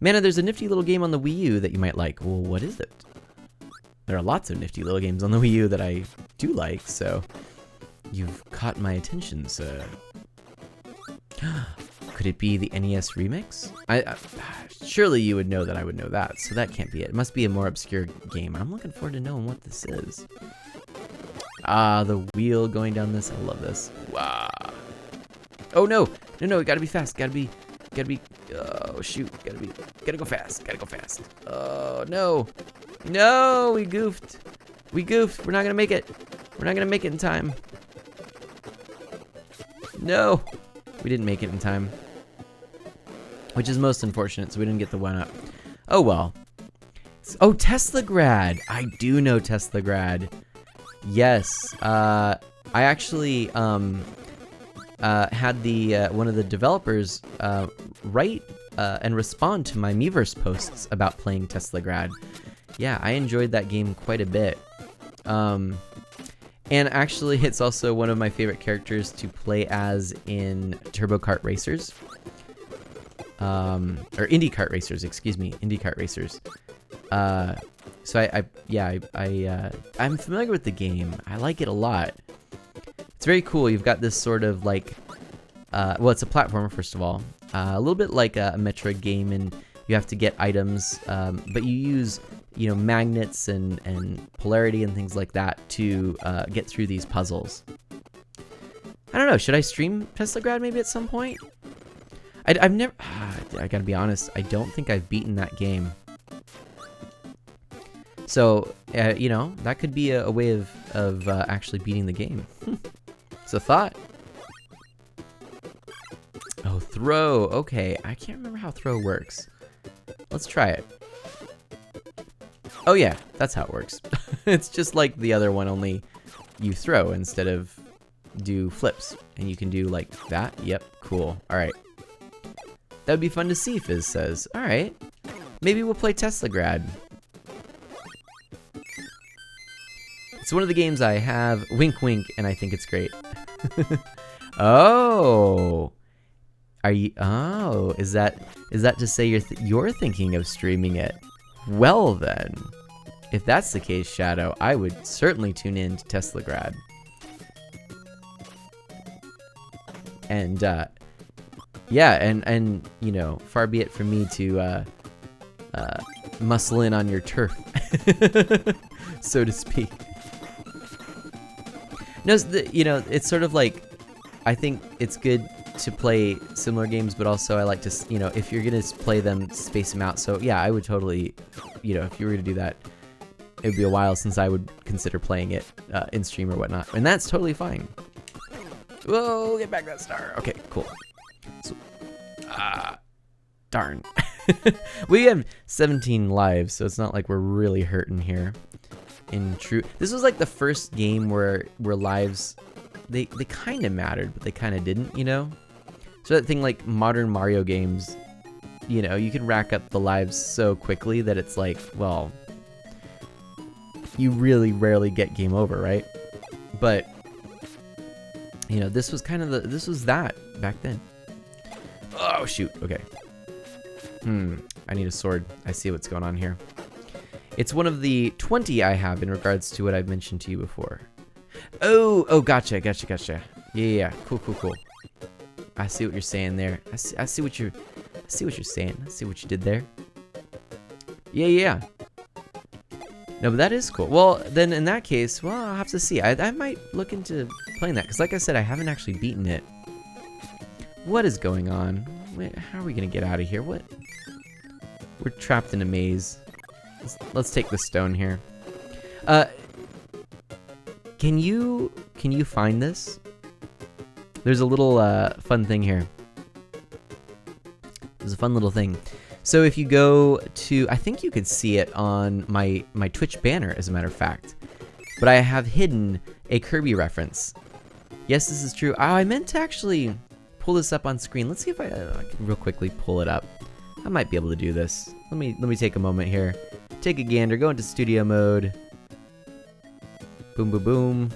Mana, there's a nifty little game on the Wii U that you might like. Well, what is it? There are lots of nifty little games on the Wii U that I do like, so you've caught my attention, sir. Could it be the NES remix? Surely you would know that I would know that, so that can't be it. It must be a more obscure game. I'm looking forward to knowing what this is. Ah, the wheel going down this. I love this. Wow. Oh no, no, gotta be fast. Gotta be. Oh shoot, gotta go fast. Oh no, no, we goofed. We're not gonna make it. We're not gonna make it in time. No, we didn't make it in time, which is most unfortunate. So we didn't get the 1-up. Oh well. Oh, Tesla Grad. I do know Tesla Grad. Yes. I actually had the one of the developers write and respond to my Miiverse posts about playing Tesla Grad. Yeah, I enjoyed that game quite a bit. And actually, it's also one of my favorite characters to play as in Turbo Kart Racers. Or Indy Kart Racers, excuse me, Indy Kart Racers. So I'm familiar with the game. I like it a lot. It's very cool. You've got this sort of like, well, it's a platformer, first of all. A little bit like a Metroid game, and you have to get items, but you use, you know, magnets and polarity and things like that to get through these puzzles. I don't know. Should I stream Tesla Grad maybe at some point? I've never. I gotta be honest. I don't think I've beaten that game. So you know, that could be a way of actually beating the game. It's a thought. Oh, throw. Okay, I can't remember how throw works. Let's try it. Oh yeah, that's how it works. It's just like the other one, only you throw instead of do flips. And you can do like that. Yep, cool. All right. That would be fun to see, Fizz says. All right. Maybe we'll play Tesla Grad. It's one of the games I have, wink wink, and I think it's great. Oh. Are you, oh, is that to say you're thinking of streaming it? Well then, if that's the case, Shadow, I would certainly tune in to Tesla Grad. And yeah, and you know, far be it from me to muscle in on your turf, so to speak. No, you know, it's sort of like, I think it's good to play similar games, but also I like to, you know, if you're gonna play them, space them out. So yeah, I would totally, you know, if you were to do that, it would be a while since I would consider playing it in stream or whatnot, and that's totally fine. Whoa, get back that star. Okay, cool. So, darn. We have 17 lives, so it's not like we're really hurting here. In true, this was like the first game where lives, they kind of mattered, but they kind of didn't, you know? So that thing like modern Mario games, you know, you can rack up the lives so quickly that it's like, well, you really rarely get game over, right? But You know, this was kind of this was that back then. Oh, shoot. Okay. I need a sword. I see what's going on here. It's one of the 20 I have in regards to what I've mentioned to you before. Oh, gotcha. Yeah. Cool. I see what you're saying there. I see what you're saying. I see what you did there. Yeah. No, but that is cool. Well, then in that case, well, I'll have to see. I might look into playing that, because like I said, I haven't actually beaten it. What is going on? Wait, how are we gonna get out of here? What? We're trapped in a maze. Let's take the stone here. Can you find this? There's a little fun thing here. There's a fun little thing. So if you go to, I think you could see it on my Twitch banner, as a matter of fact. But I have hidden a Kirby reference. Yes, this is true. Oh, I meant to actually pull this up on screen. Let's see if I can real quickly pull it up. I might be able to do this. Let me take a moment here. Take a gander. Go into studio mode. Boom.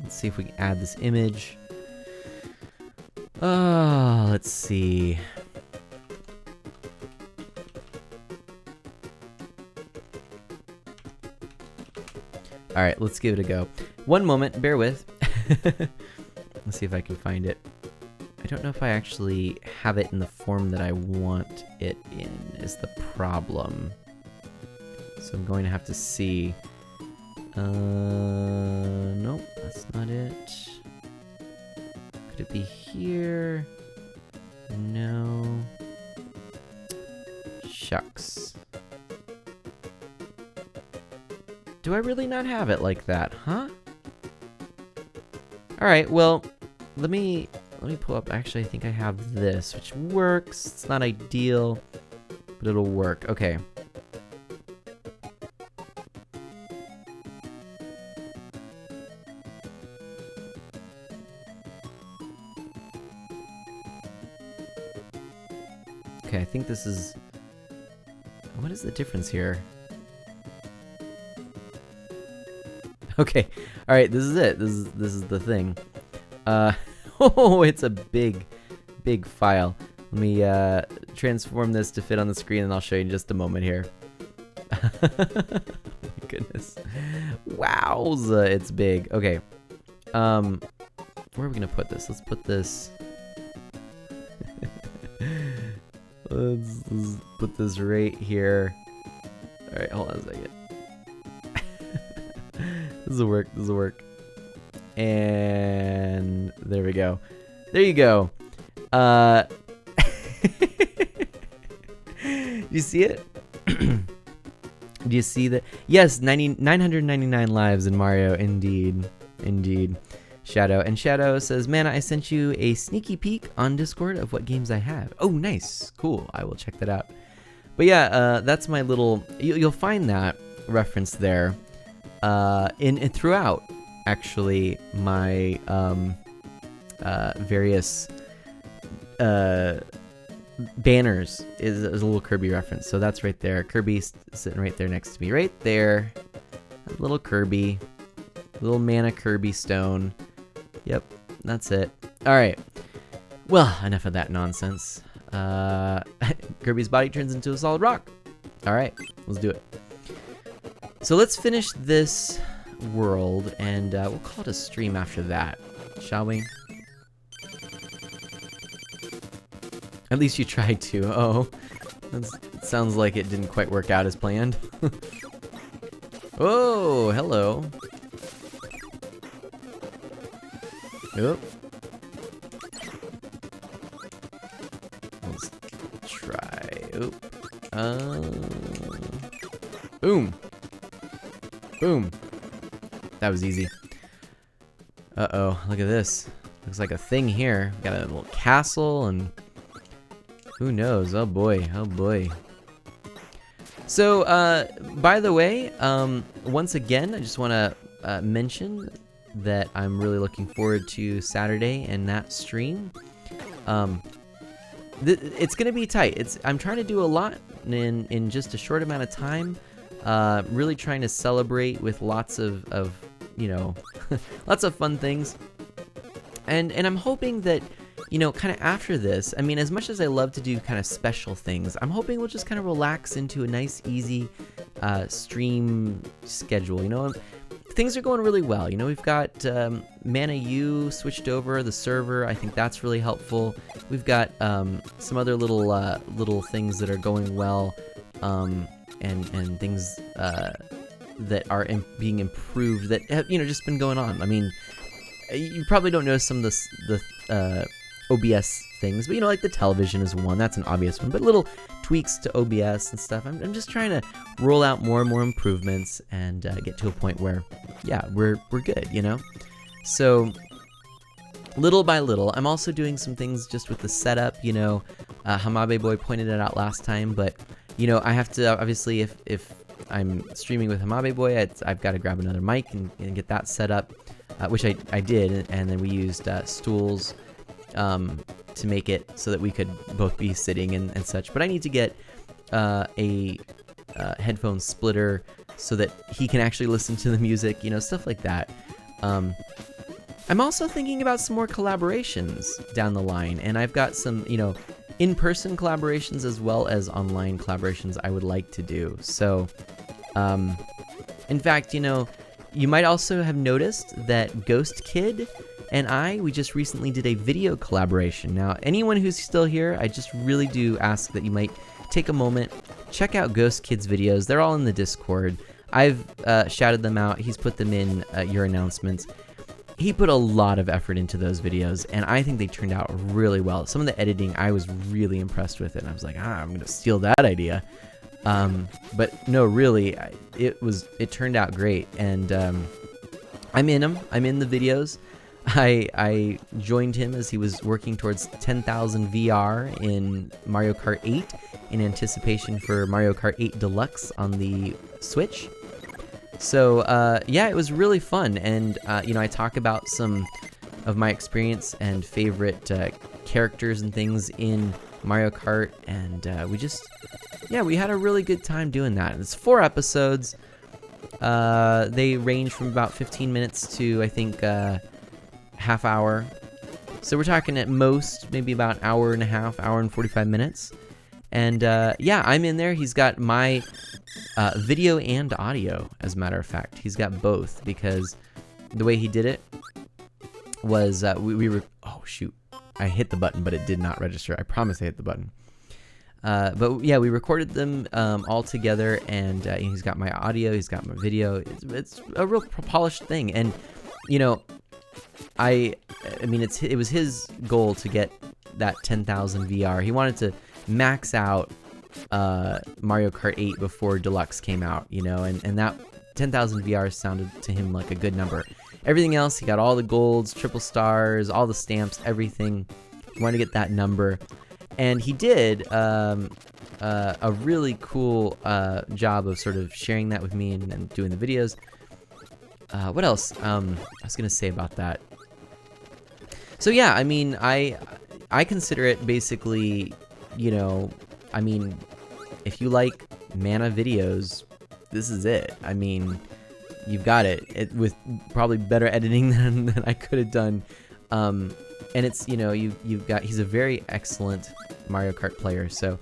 Let's see if we can add this image. Oh, let's see. All right, let's give it a go. One moment, bear with. Let's see if I can find it. I don't know if I actually have it in the form that I want it in, is the problem. So I'm going to have to see. Nope, that's not it. Could it be here? No. Shucks. Do I really not have it like that, huh? Alright, well, let me pull up. Actually, I think I have this, which works. It's not ideal, but it'll work. Okay. Okay, I think this is... What is the difference here? Okay, all right, this is it. This is the thing. Oh, it's a big file. Let me transform this to fit on the screen, and I'll show you in just a moment here. Oh my goodness. Wowza, it's big. Okay. Where are we gonna put this? Let's put this. Let's put this right here. All right, hold on a second. This will work. And there we go. There you go. You see it? Do you see that? Yes, 999 lives in Mario. Indeed. Shadow says, "Man, I sent you a sneaky peek on Discord of what games I have." Oh, nice. Cool. I will check that out. But yeah, that's my little... You'll find that reference there. In throughout actually my various banners is a little Kirby reference. So that's right there. Kirby's sitting right there next to me, right there. A little Kirby, little mana Kirby stone. Yep, that's it. All right. Well, enough of that nonsense. Kirby's body turns into a solid rock. All right, let's do it. So let's finish this world, and we'll call it a stream after that, shall we? At least you tried to. Oh, that sounds like it didn't quite work out as planned. Oh, hello. Oop. Let's try. Oop. Boom. Boom. That was easy. Uh-oh, look at this. Looks like a thing here. Got a little castle and who knows? Oh boy, oh boy. So, by the way, once again, I just want to mention that I'm really looking forward to Saturday and that stream. It's gonna be tight. I'm trying to do a lot in just a short amount of time. Really trying to celebrate with lots of you know, lots of fun things. I'm hoping that, you know, kind of after this, I mean, as much as I love to do kind of special things, I'm hoping we'll just kind of relax into a nice, easy stream schedule. You know, things are going really well. You know, we've got Mana U switched over the server. I think that's really helpful. We've got some other little things that are going well, and things that are being improved that have, you know, just been going on. I mean, you probably don't notice some of the OBS things, but you know, like the television is one, that's an obvious one, but little tweaks to OBS and stuff. I'm just trying to roll out more and more improvements and get to a point where, yeah, we're good, you know? So little by little, I'm also doing some things just with the setup, you know. Hamabe Boy pointed it out last time, but you know, I have to, obviously, if I'm streaming with Hamabe Boy, I've got to grab another mic and get that set up, which I did, and then we used stools to make it so that we could both be sitting and such. But I need to get a headphone splitter so that he can actually listen to the music, you know, stuff like that. I'm also thinking about some more collaborations down the line, and I've got some, you know, in-person collaborations as well as online collaborations I would like to do. So, in fact, you know, you might also have noticed that Ghost Kid and we just recently did a video collaboration. Now, anyone who's still here, I just really do ask that you might take a moment, check out Ghost Kid's videos. They're all in the Discord. I've shouted them out. He's put them in your announcements. He put a lot of effort into those videos, and I think they turned out really well. Some of the editing, I was really impressed with it, and I was like, I'm going to steal that idea. But no, really, it turned out great, and I'm in them. I'm in the videos. I joined him as he was working towards 10,000 VR in Mario Kart 8 in anticipation for Mario Kart 8 Deluxe on the Switch. So, yeah, it was really fun, and, you know, I talk about some of my experience and favorite characters and things in Mario Kart, and we had a really good time doing that. It's 4 episodes. They range from about 15 minutes to, I think, half hour. So we're talking at most maybe about an hour and a half, hour and 45 minutes. And, yeah, I'm in there. He's got my video and audio, as a matter of fact. He's got both, because the way he did it was we were... Oh, shoot. I hit the button, but it did not register. I promise I hit the button. But, yeah, we recorded them all together, and he's got my audio, he's got my video. It's a real polished thing. And, you know, I mean, it was his goal to get that 10,000 VR. He wanted to max out Mario Kart 8 before Deluxe came out, you know, and that 10,000 VR sounded to him like a good number. Everything else, he got all the golds, triple stars, all the stamps, everything. He wanted to get that number, and he did a really cool job of sort of sharing that with me and doing the videos. What else I was gonna say about that? So yeah, I mean, I consider it basically, you know, I mean, if you like Mana videos, this is it. I mean, you've got it with probably better editing than I could have done. And it's, you know, he's a very excellent Mario Kart player. So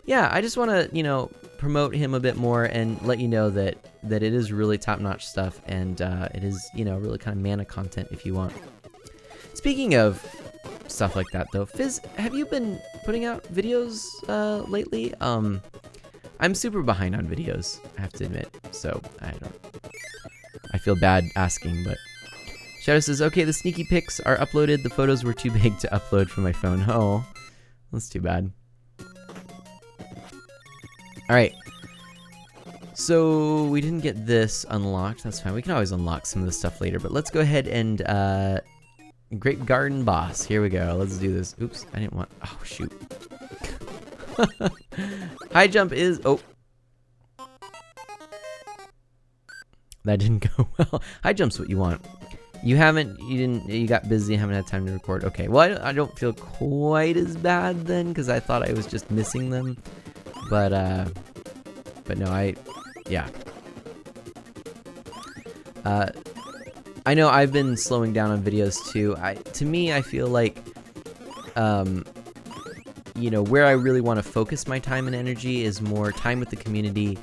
yeah, I just want to, you know, promote him a bit more and let you know that it is really top-notch stuff, and it is, you know, really kind of Mana content if you want. Speaking of stuff like that, though, Fizz, have you been putting out videos lately? I'm super behind on videos, I have to admit, so I feel bad asking, but Shadow says, okay, the sneaky pics are uploaded. The photos were too big to upload from my phone. Oh, that's too bad. Alright, so we didn't get this unlocked. That's fine. We can always unlock some of the stuff later, but let's go ahead and Great Garden Boss. Here we go. Let's do this. Oops, I didn't want... Oh, shoot. High jump is... Oh. That didn't go well. High jump's what you want. You got busy, haven't had time to record. Okay, well, I don't feel quite as bad then, because I thought I was just missing them. But no, yeah. I know I've been slowing down on videos too. To me, I feel like, where I really want to focus my time and energy is more time with the community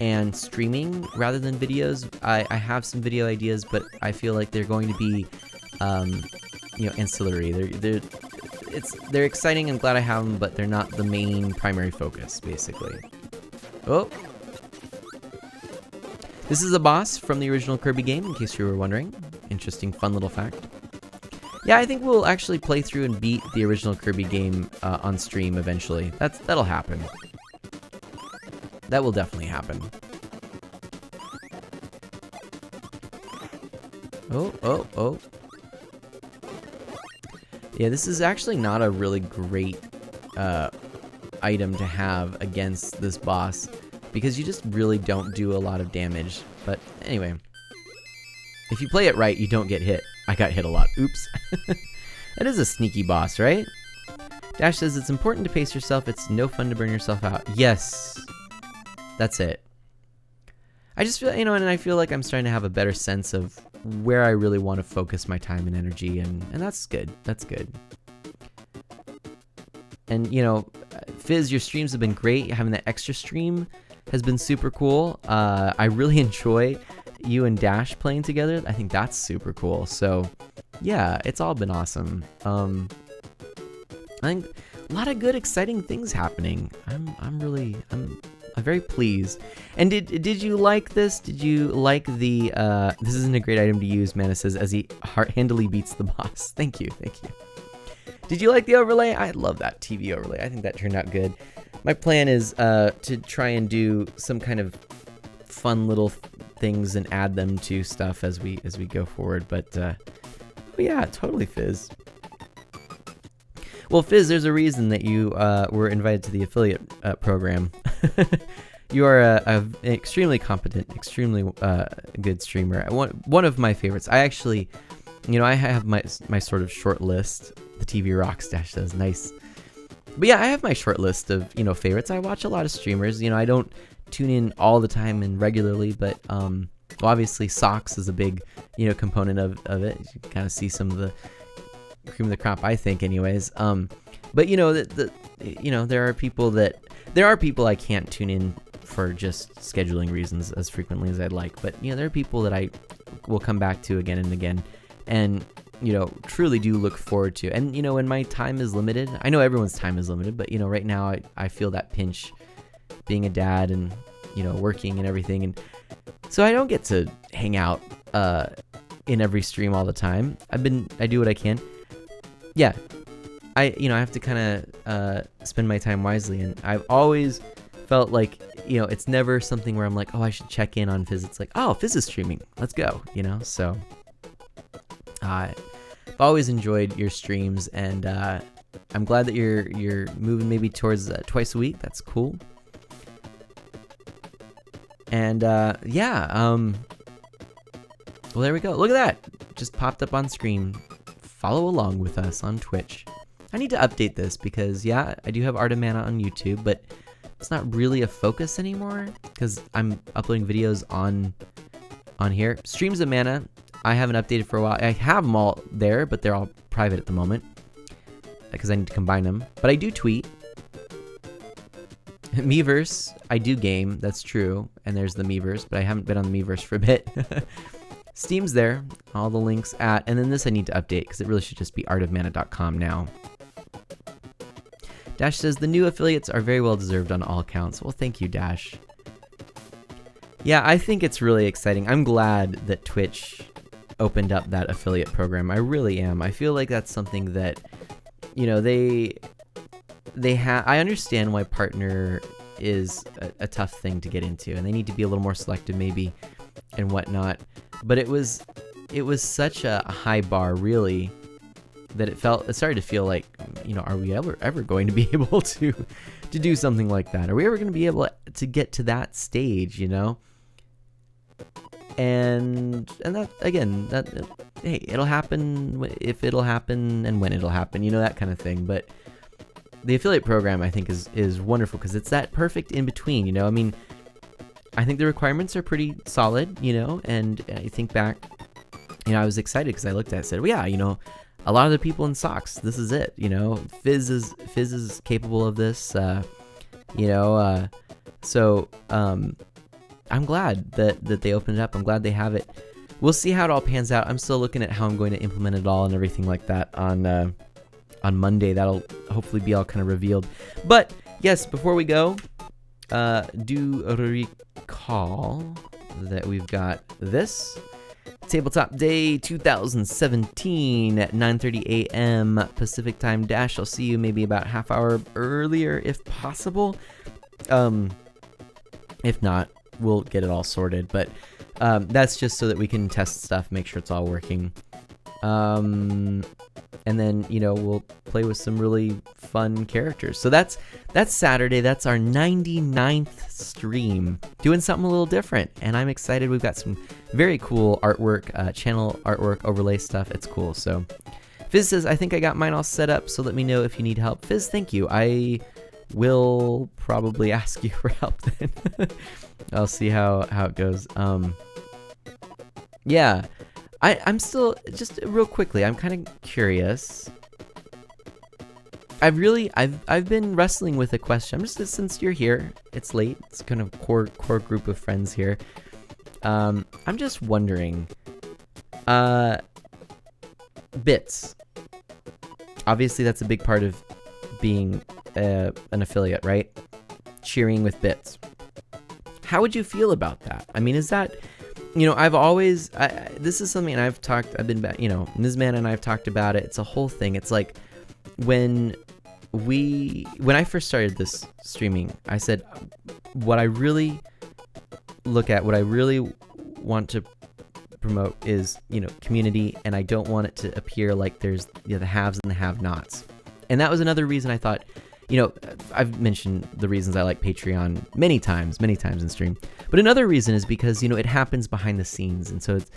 and streaming rather than videos. I have some video ideas, but I feel like they're going to be, ancillary. They're exciting. I'm glad I have them, but they're not the main primary focus, basically. Oh. This is a boss from the original Kirby game, in case you were wondering. Interesting, fun little fact. Yeah, I think we'll actually play through and beat the original Kirby game on stream eventually. That'll happen. That will definitely happen. Oh. Yeah, this is actually not a really great item to have against this boss, because you just really don't do a lot of damage. But anyway, if you play it right, you don't get hit. I got hit a lot. Oops. That is a sneaky boss, right? Dash says it's important to pace yourself. It's no fun to burn yourself out. Yes. That's it. I just feel, and I feel like I'm starting to have a better sense of where I really want to focus my time and energy, and that's good. That's good. And, Fizz, your streams have been great. Having that extra stream has been super cool. I really enjoy you and Dash playing together. I think that's super cool. So, yeah, it's all been awesome. I think a lot of good, exciting things happening. I'm very pleased. And did you like this? Did you like the this isn't a great item to use, Mana says, as he handily beats the boss. Thank you. Did you like the overlay? I love that TV overlay. I think that turned out good. My plan is to try and do some kind of fun little things and add them to stuff as we go forward. But yeah, totally, Fizz. Well, Fizz, there's a reason that you were invited to the affiliate program. You are an extremely competent, extremely good streamer. One of my favorites. I actually, I have my sort of short list. The TV Rocks Dash does nice. But yeah, I have my short list of favorites. I watch a lot of streamers. I don't tune in all the time and regularly, but obviously Socks is a big component of it. You can kind of see some of the cream of the crop, I think, anyways. But there are people I can't tune in for just scheduling reasons as frequently as I'd like. But there are people that I will come back to again and again, and truly do look forward to. And when my time is limited, I know everyone's time is limited, but right now I feel that pinch, being a dad and working and everything, and so I don't get to hang out in every stream all the time. I do what I can. Yeah, I have to kind of spend my time wisely, and I've always felt like it's never something where I'm like, oh, I should check in on Fizz. It's like, oh, Fizz is streaming, let's go, so I've always enjoyed your streams, and I'm glad that you're moving maybe towards twice a week. That's cool. And yeah, well, there we go. Look at that, just popped up on screen. Follow along with us on Twitch. I need to update this because, yeah, I do have Art of Mana on YouTube, but it's not really a focus anymore because I'm uploading videos on here. Streams of Mana, I haven't updated for a while. I have them all there, but they're all private at the moment because I need to combine them. But I do tweet. Miiverse, I do game, that's true, and there's the Miiverse, but I haven't been on the Miiverse for a bit. Steam's there, all the links at, and then this I need to update because it really should just be artofmana.com now. Dash says the new affiliates are very well deserved on all accounts. Well, thank you, Dash. Yeah, I think it's really exciting. I'm glad that Twitch opened up that affiliate program. I really am. I feel like that's something that, they have. I understand why partner is a tough thing to get into, and they need to be a little more selective maybe and whatnot. But it was such a high bar, really, that it started to feel like, are we ever going to be able to do something like that? Are we ever going to be able to get to that stage, And that, again, hey, it'll happen if it'll happen and when it'll happen, that kind of thing. But the affiliate program, I think, is wonderful because it's that perfect in between, I mean, I think the requirements are pretty solid, and I think back, I was excited because I looked at it and said, well, yeah, a lot of the people in socks, this is it, Fizz is capable of this, so I'm glad that they opened it up. I'm glad they have it. We'll see how it all pans out. I'm still looking at how I'm going to implement it all and everything like that on Monday. That'll hopefully be all kind of revealed. But yes, before we go, do recall that we've got this Tabletop Day 2017 at 9:30 a.m. Pacific Time dash. I'll see you maybe about half hour earlier if possible. If not, we'll get it all sorted. But that's just so that we can test stuff, make sure it's all working. And then, we'll play with some really fun characters. So that's Saturday. That's our 99th stream. Doing something a little different. And I'm excited. We've got some very cool artwork, channel artwork, overlay stuff. It's cool. So Fizz says, I think I got mine all set up, so let me know if you need help. Fizz, thank you. I will probably ask you for help then. I'll see how it goes. Yeah. I'm still, just real quickly, I'm kind of curious. I've been wrestling with a question. Since you're here, it's late. It's kind of core group of friends here. I'm just wondering, bits. Obviously, that's a big part of being an affiliate, right? Cheering with bits. How would you feel about that? I mean, is that... I've always, this is something I've been back, Nizman and I've talked about it. It's a whole thing. It's like when I first started this streaming, I said, what I really look at, what I really want to promote is, community, and I don't want it to appear like there's the haves and the have-nots. And that was another reason I thought, I've mentioned the reasons I like Patreon many times in stream. But another reason is because, it happens behind the scenes. And so it's,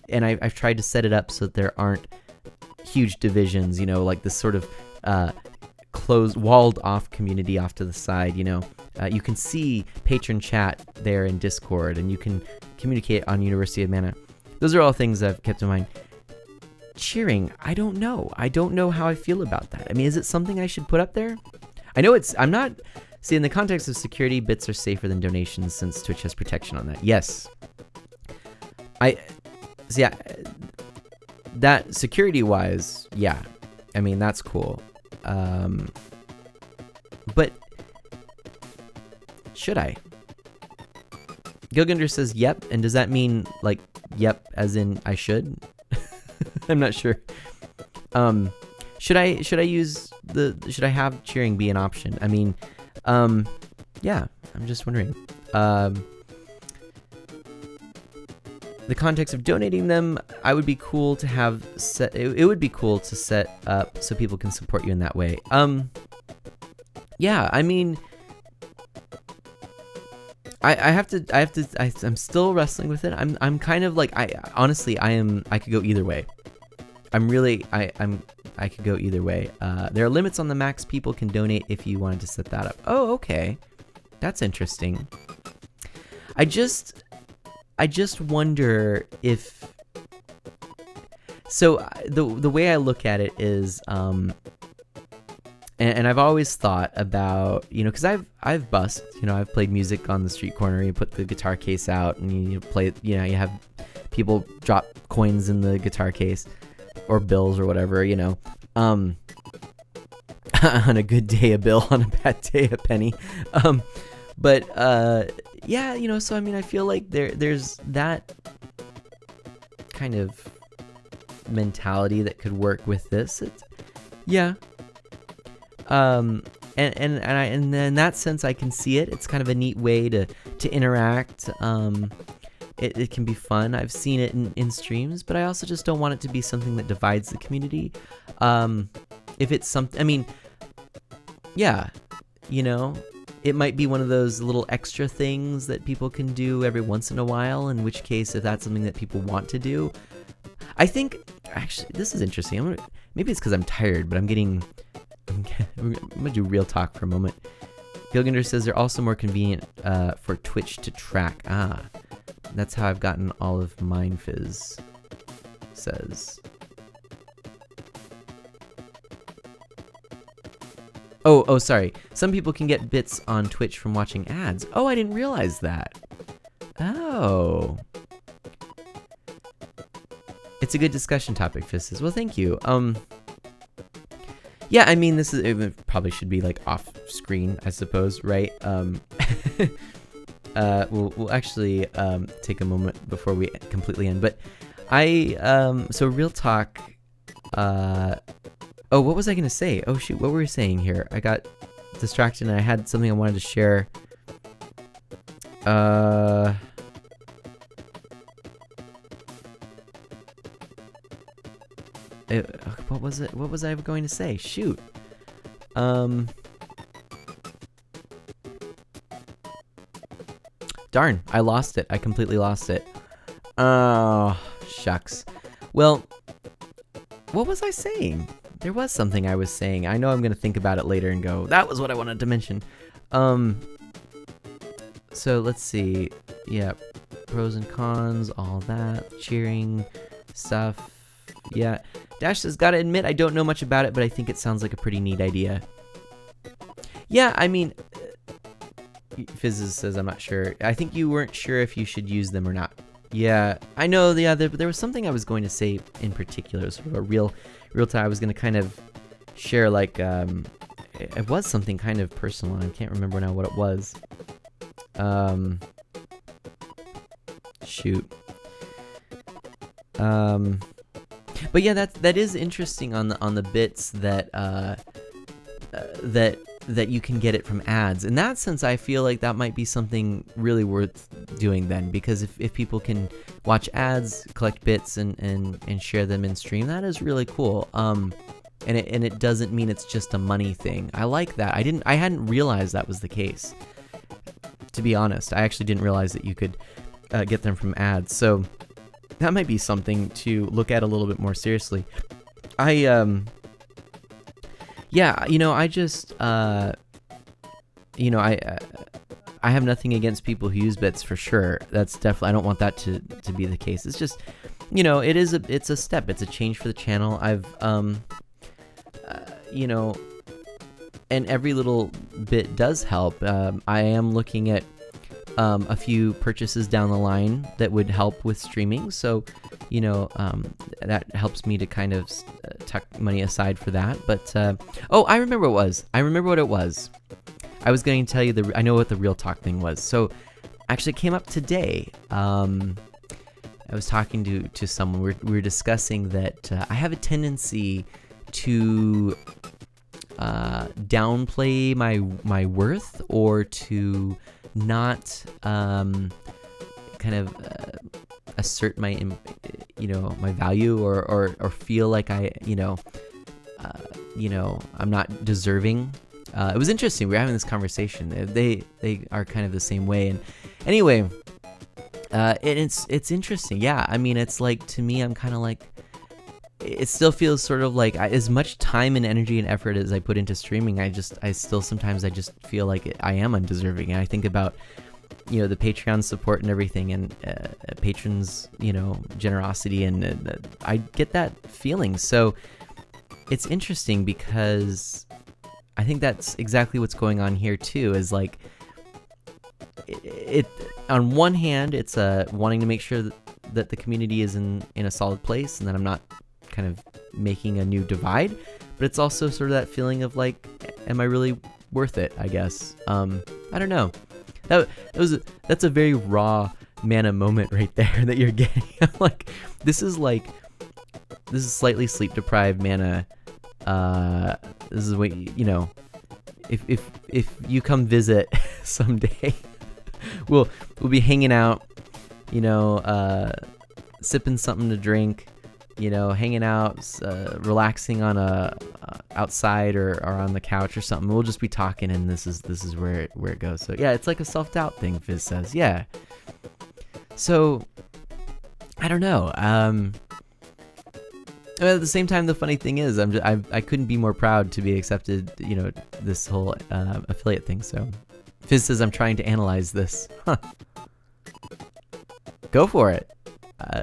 and I've tried to set it up so that there aren't huge divisions, like this sort of closed, walled off community off to the side, You can see patron chat there in Discord, and you can communicate on University of Mana. Those are all things I've kept in mind. Cheering, I don't know how I feel about that. I mean, is it something I should put up there? I'm not, see, in the context of security, bits are safer than donations since Twitch has protection on that. Yes. That security-wise, yeah. I mean, that's cool. But should I? Gilgander says, yep, and does that mean, like, yep, as in I should? I'm not sure. Should I have cheering be an option? I mean, yeah, I'm just wondering. The context of donating them, it would be cool to have it would be cool to set up so people can support you in that way. Yeah, I mean, I'm still wrestling with it. I'm kind of like, I could go either way. I could go either way. There are limits on the max people can donate if you wanted to set that up. Oh, okay. That's interesting. I just wonder if... So, the way I look at it is, and I've always thought about, because I've busked, I've played music on the street corner. You put the guitar case out and you play it, you have people drop coins in the guitar case. Or bills or whatever, on a good day a bill, on a bad day a penny. But yeah, so I mean, I feel like there's that kind of mentality that could work with this. Yeah. And in that sense, I can see it. It's kind of a neat way to interact. It can be fun. I've seen it in streams, but I also just don't want it to be something that divides the community. If it's something, I mean, yeah, it might be one of those little extra things that people can do every once in a while, in which case, if that's something that people want to do, I think, actually, this is interesting. Maybe it's because I'm tired, but I'm gonna do real talk for a moment. Gilgander says they're also more convenient for Twitch to track. That's how I've gotten all of mine, Fizz. says. Oh, sorry. Some people can get bits on Twitch from watching ads. Oh, I didn't realize that. Oh. It's a good discussion topic, Fizz says. Well, thank you. Yeah, I mean, it probably should be like off screen, I suppose, right? We'll actually take a moment before we completely end. But so real talk. Oh, what was I gonna say? Oh shoot, what were we saying here? I got distracted and I had something I wanted to share. What was it? What was I going to say? Shoot. Darn, I lost it. I completely lost it. Oh, shucks. Well, what was I saying? There was something I was saying. I know I'm going to think about it later and go, that was what I wanted to mention. So let's see. Yeah, pros and cons, all that, cheering stuff. Yeah, Dash says, gotta admit, I don't know much about it, but I think it sounds like a pretty neat idea. Yeah, I mean, Fizz says, I'm not sure. I think you weren't sure if you should use them or not. Yeah, I know. Yeah, there was something I was going to say in particular, sort of a real time. I was going to kind of share, like, it was something kind of personal, and I can't remember now what it was. Shoot. But yeah, that is interesting on the bits that you can get it from ads. In that sense, I feel like that might be something really worth doing then, because if people can watch ads, collect bits, and share them in stream, that is really cool. And it doesn't mean it's just a money thing. I like that. I hadn't realized that was the case. To be honest, I actually didn't realize that you could get them from ads. So that might be something to look at a little bit more seriously. Yeah, I just, I have nothing against people who use bits for sure. That's definitely, I don't want that to be the case. It's just, it's a step. It's a change for the channel. I've, and every little bit does help. I am looking at a few purchases down the line that would help with streaming. So, that helps me to kind of tuck money aside for that. But, I remember what it was. I was going to tell you I know what the real talk thing was. So, actually it came up today. I was talking to someone. We were discussing that I have a tendency to downplay my worth, or to not kind of assert my my value, or feel like I'm not deserving. It was interesting. We were having this conversation. They are kind of the same way. And anyway, it's interesting. Yeah, I mean, it's like, to me, I'm kind of like, it still feels sort of like, as much time and energy and effort as I put into streaming, I still sometimes feel like I am undeserving. And I think about, the Patreon support and everything, and patrons, generosity, and I get that feeling. So it's interesting, because I think that's exactly what's going on here too, is like, it on one hand, it's wanting to make sure that the community is in a solid place, and that I'm not kind of making a new divide, but it's also sort of that feeling of like, am I really worth it, I guess. I don't know. That's a very raw mana moment right there that you're getting. I'm like, this is slightly sleep deprived mana. This is what, if you come visit someday, we'll be hanging out, sipping something to drink, hanging out, relaxing on outside or on the couch or something. We'll just be talking, and this is where it goes. So yeah, it's like a self-doubt thing, Fizz says. Yeah. So I don't know. At the same time, the funny thing is, I couldn't be more proud to be accepted, this whole affiliate thing. So Fizz says, I'm trying to analyze this. Huh. Go for it.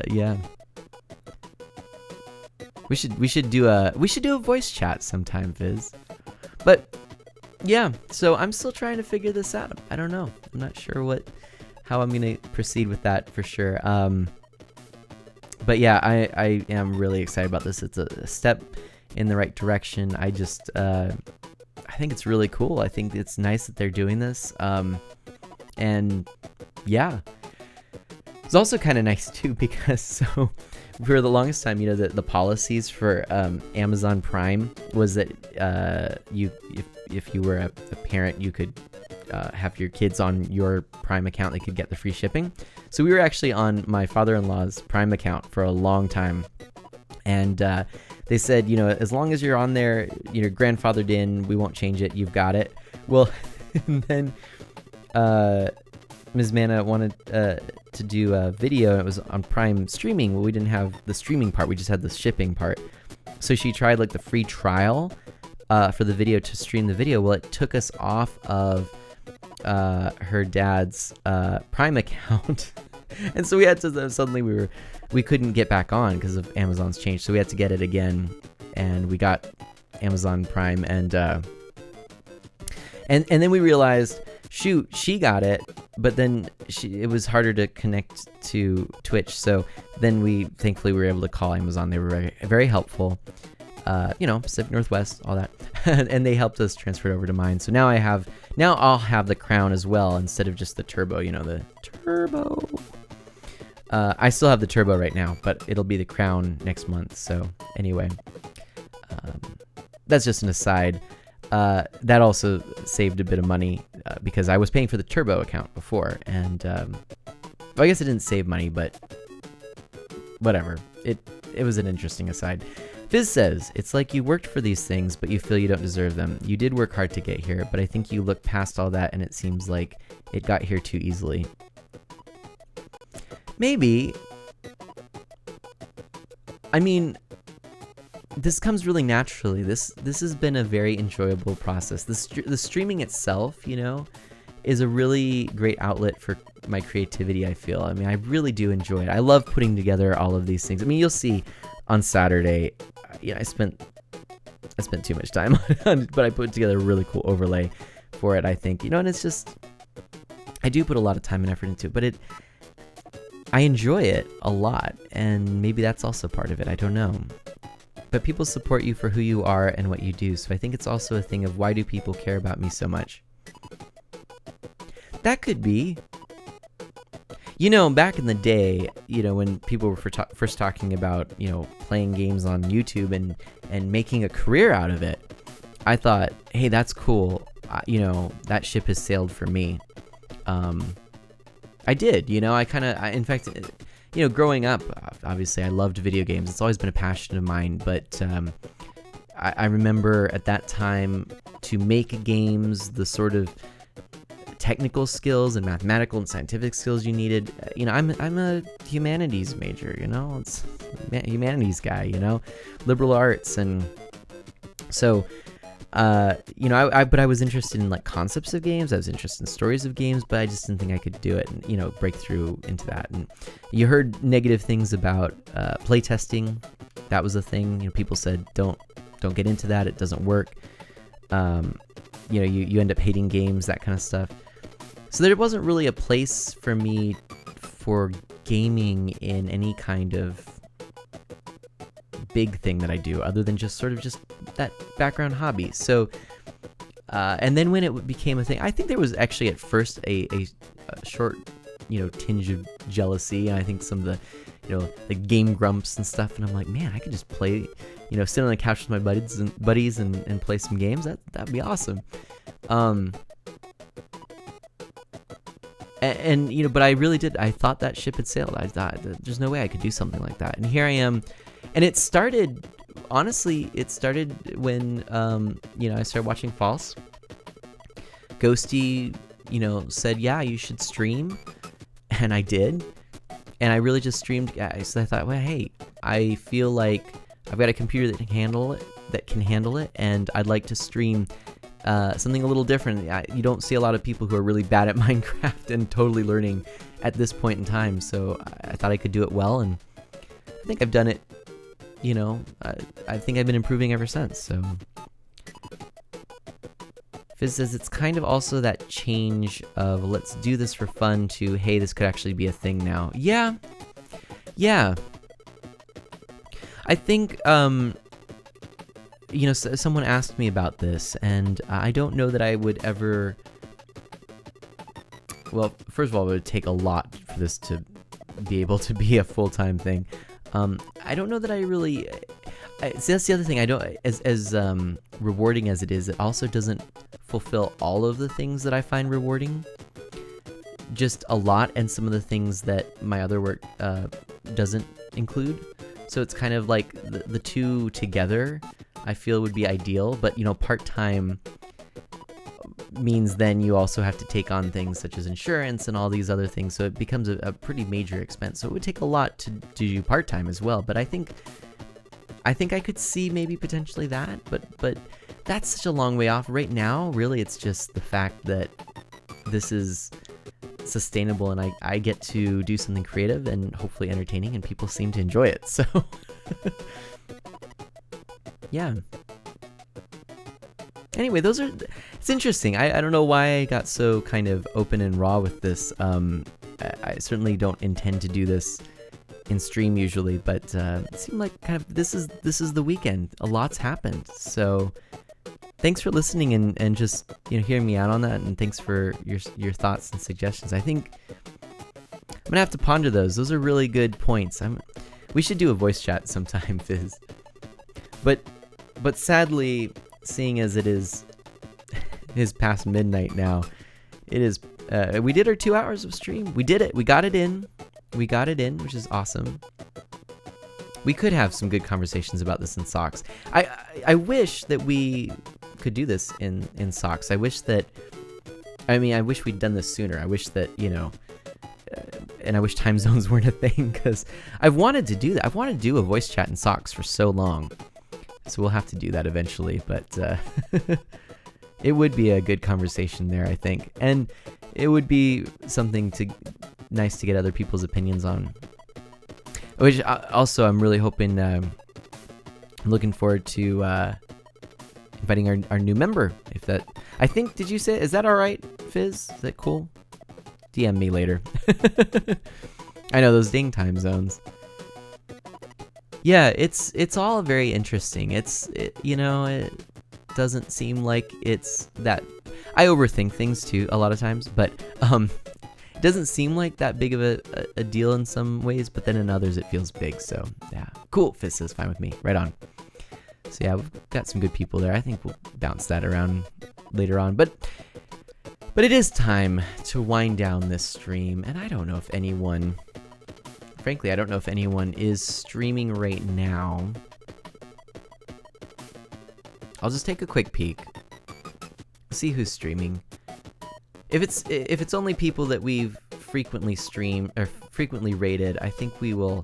Yeah. We should do a voice chat sometime, Viz. But yeah, so I'm still trying to figure this out. I don't know. I'm not sure how I'm gonna proceed with that for sure. But yeah, I am really excited about this. It's a step in the right direction. I think it's really cool. I think it's nice that they're doing this. And yeah, it's also kind of nice too because so for the longest time, the policies for Amazon Prime was that if you were a parent, you could have your kids on your Prime account, they could get the free shipping. So we were actually on my father-in-law's Prime account for a long time, and they said, as long as you're on there, grandfathered in, we won't change it. You've got it. Well, and then Ms. Manna wanted to do a video, and it was on Prime streaming. Well, we didn't have the streaming part. We just had the shipping part. So she tried like the free trial for the video to stream the video. Well, it took us off of her dad's Prime account. And so we had to suddenly we couldn't get back on because of Amazon's change. So we had to get it again, and we got Amazon Prime, and then we realized, shoot, she got it, but then it was harder to connect to Twitch. So then thankfully we were able to call Amazon. They were very, very helpful. Pacific Northwest, all that, and they helped us transfer it over to mine. So now I'll have the Crown as well instead of just the Turbo. The Turbo. I still have the Turbo right now, but it'll be the Crown next month. So anyway, that's just an aside. That also saved a bit of money because I was paying for the Turbo account before, and I guess it didn't save money, but whatever. It was an interesting aside. Fizz says, it's like you worked for these things, but you feel you don't deserve them. You did work hard to get here, but I think you look past all that and it seems like it got here too easily. Maybe. I mean, this comes really naturally. This has been a very enjoyable process. The streaming itself, is a really great outlet for my creativity, I feel. I mean, I really do enjoy it. I love putting together all of these things. I mean, you'll see on Saturday, I spent too much time on it, but I put together a really cool overlay for it, I think. And it's just, I do put a lot of time and effort into it, but I enjoy it a lot, and maybe that's also part of it. I don't know. But people support you for who you are and what you do, so I think it's also a thing of why do people care about me so much? That could be. Back in the day, when people were first talking about, playing games on YouTube and making a career out of it, I thought, hey, that's cool. That ship has sailed for me. I did, in fact, growing up, obviously I loved video games. It's always been a passion of mine, but I remember at that time to make games, the sort of technical skills and mathematical and scientific skills you needed. I'm a humanities major, it's humanities guy, liberal arts, and so but I was interested in like concepts of games. I was interested in stories of games, but I just didn't think I could do it and break through into that. And you heard negative things about playtesting. That was a thing. People said don't get into that. It doesn't work. You end up hating games, that kind of stuff. So there wasn't really a place for me for gaming in any kind of big thing that I do, other than just sort of just that background hobby. So, and then when it became a thing, I think there was actually at first a short, tinge of jealousy. And I think some of the game grumps and stuff. And I'm like, man, I could just play, sit on the couch with my buddies and play some games. That'd be awesome. But I really did. I thought that ship had sailed. I thought there's no way I could do something like that. And here I am. And it started, honestly, when, I started watching False. Ghosty, said, yeah, you should stream. And I did. And I really just streamed. So I thought, well, hey, I feel like I've got a computer that can handle it. And I'd like to stream something a little different. You don't see a lot of people who are really bad at Minecraft and totally learning at this point in time. So I thought I could do it well. And I think I've done it you know, I think I've been improving ever since. So Fizz says it's kind of also that change of let's do this for fun to, hey, this could actually be a thing now. Yeah. I think, you know, someone asked me about this, and I don't know that I would ever... Well, first of all, it would take a lot for this to be able to be a full-time thing. I don't know that I really... See, that's the other thing. I don't... As rewarding as it is, it also doesn't fulfill all of the things that I find rewarding. Just a lot, and some of the things that my other work doesn't include. So it's kind of like the two together, I feel would be ideal. But, you know, part-time means then you also have to take on things such as insurance and all these other things. So it becomes a pretty major expense. So it would take a lot to do part-time as well. But I think I could see maybe potentially that. But that's such a long way off. Right now, really, it's just the fact that this is sustainable and I get to do something creative and hopefully entertaining, and people seem to enjoy it. So yeah. Anyway, it's interesting. I don't know why I got so kind of open and raw with this. I certainly don't intend to do this in stream usually, but it seemed like kind of this is the weekend. A lot's happened. So thanks for listening and just, you know, hearing me out on that, and thanks for your thoughts and suggestions. I think I'm gonna have to ponder those. Those are really good points. We should do a voice chat sometime, Fizz. But sadly, seeing as it is past midnight now, it is. We did our 2 hours of stream. We did it. We got it in, which is awesome. We could have some good conversations about this in Socks. I wish that we could do this in Socks. I wish we'd done this sooner. I wish that, you know, and I wish time zones weren't a thing, because I've wanted to do that. I've wanted to do a voice chat in Socks for so long. So we'll have to do that eventually, but it would be a good conversation there, I think. And it would be something nice to get other people's opinions on. Which also, I'm really hoping, I'm looking forward to inviting our new member. I think, did you say, is that all right, Fizz? Is that cool? DM me later. I know, those dang time zones. Yeah, it's all very interesting. You know, it doesn't seem like it's that... I overthink things too a lot of times, but it doesn't seem like that big of a deal in some ways, but then in others it feels big. So yeah, cool. Fizz is fine with me. Right on. So yeah, we've got some good people there. I think we'll bounce that around later on, but it is time to wind down this stream, and I don't know if anyone... Frankly, I don't know if anyone is streaming right now. I'll just take a quick peek. See who's streaming. If it's only people that we've frequently streamed or frequently rated, I think we will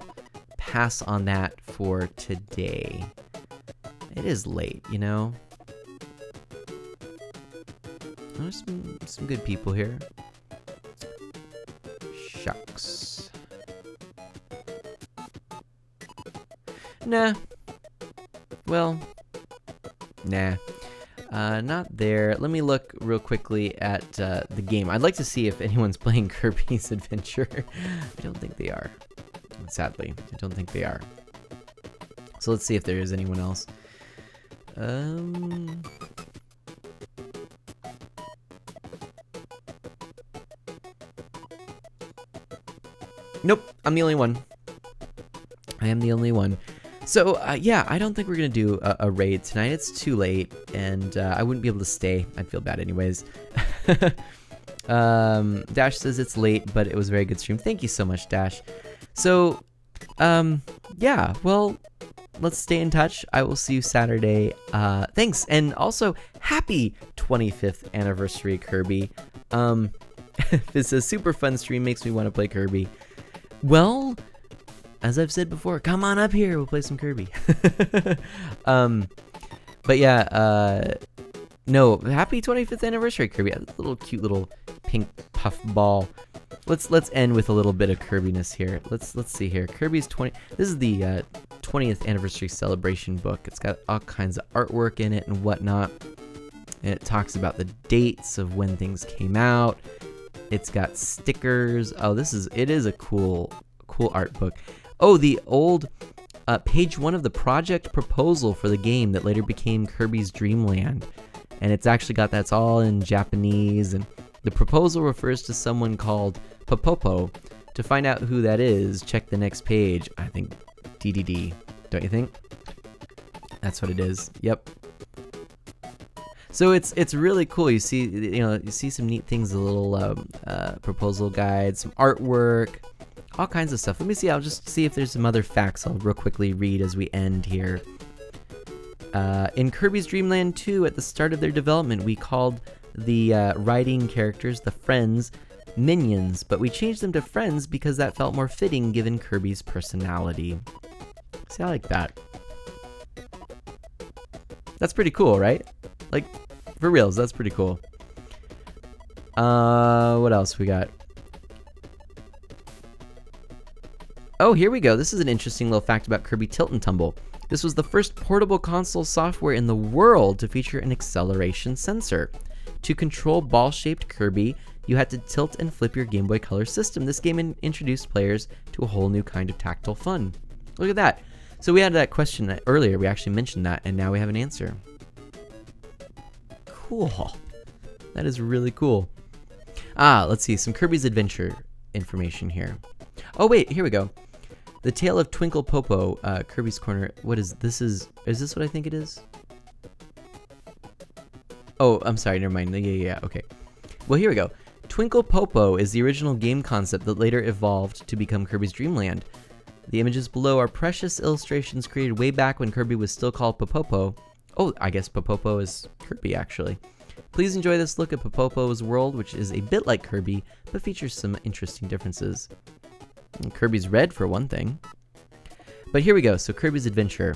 pass on that for today. It is late, you know. There's some good people here. Shucks. Nah. Well, nah. Not there. Let me look real quickly at the game. I'd like to see if anyone's playing Kirby's Adventure. I don't think they are. Sadly, I don't think they are. So let's see if there is anyone else. Nope, I'm the only one. I am the only one. So, yeah, I don't think we're going to do a raid tonight. It's too late, and I wouldn't be able to stay. I'd feel bad anyways. Dash says it's late, but it was a very good stream. Thank you so much, Dash. So, yeah, well, let's stay in touch. I will see you Saturday. Thanks, and also, happy 25th anniversary, Kirby. This is a super fun stream, makes me want to play Kirby. Well... as I've said before, come on up here, we'll play some Kirby. But yeah, no, happy 25th anniversary, Kirby. A little cute little pink puff ball. Let's end with a little bit of Kirbiness here. Let's see here. Kirby's 20. This is the 20th anniversary celebration book. It's got all kinds of artwork in it and whatnot. And it talks about the dates of when things came out. It's got stickers. Oh, it is a cool art book. Oh, the old page 1 of the project proposal for the game that later became Kirby's Dream Land. And it's actually that's all in Japanese, and the proposal refers to someone called Popopo. To find out who that is, check the next page. I think DDD, don't you think? That's what it is. Yep. So it's really cool. You see some neat things, a little proposal guide, some artwork, all kinds of stuff. Let me see. I'll just see if there's some other facts I'll real quickly read as we end here. In Kirby's Dream Land 2, at the start of their development, we called the riding characters, the friends, minions, but we changed them to friends because that felt more fitting given Kirby's personality. See, I like that. That's pretty cool, right? Like, for reals, that's pretty cool. What else we got? Oh, here we go. This is an interesting little fact about Kirby Tilt and Tumble. This was the first portable console software in the world to feature an acceleration sensor. To control ball-shaped Kirby, you had to tilt and flip your Game Boy Color system. This game introduced players to a whole new kind of tactile fun. Look at that. So we had that question earlier. We actually mentioned that, and now we have an answer. Cool. That is really cool. Let's see. Some Kirby's Adventure information here. Oh, wait. Here we go. The Tale of Twinkle Popo, Kirby's Corner. What is this? Is this what I think it is? Oh, I'm sorry. Never mind. Yeah. Okay. Well, here we go. Twinkle Popo is the original game concept that later evolved to become Kirby's Dream Land. The images below are precious illustrations created way back when Kirby was still called Popopo. Oh, I guess Popopo is Kirby, actually. Please enjoy this look at Popopo's world, which is a bit like Kirby, but features some interesting differences. And Kirby's red, for one thing. But here we go, so Kirby's Adventure.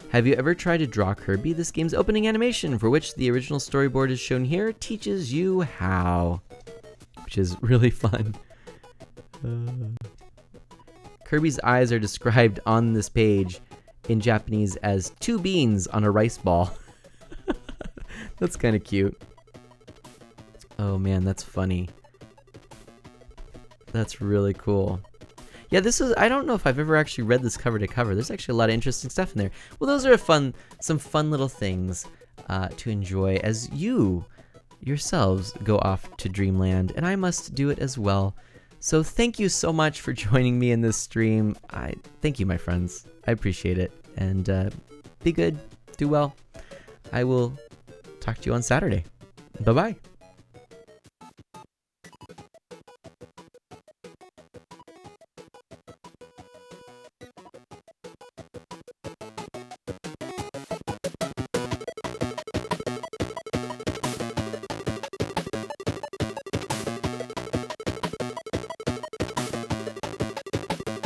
Have you ever tried to draw Kirby? This game's opening animation, for which the original storyboard is shown here, teaches you how. Which is really fun. Kirby's eyes are described on this page in Japanese as 2 beans on a rice ball. That's kind of cute. Oh man, that's funny. That's really cool. Yeah, I don't know if I've ever actually read this cover to cover. There's actually a lot of interesting stuff in there. Well, those are some fun little things to enjoy as you yourselves go off to Dreamland, and I must do it as well. So thank you so much for joining me in this stream. Thank you, my friends. I appreciate it. And be good. Do well. I will talk to you on Saturday. Bye-bye.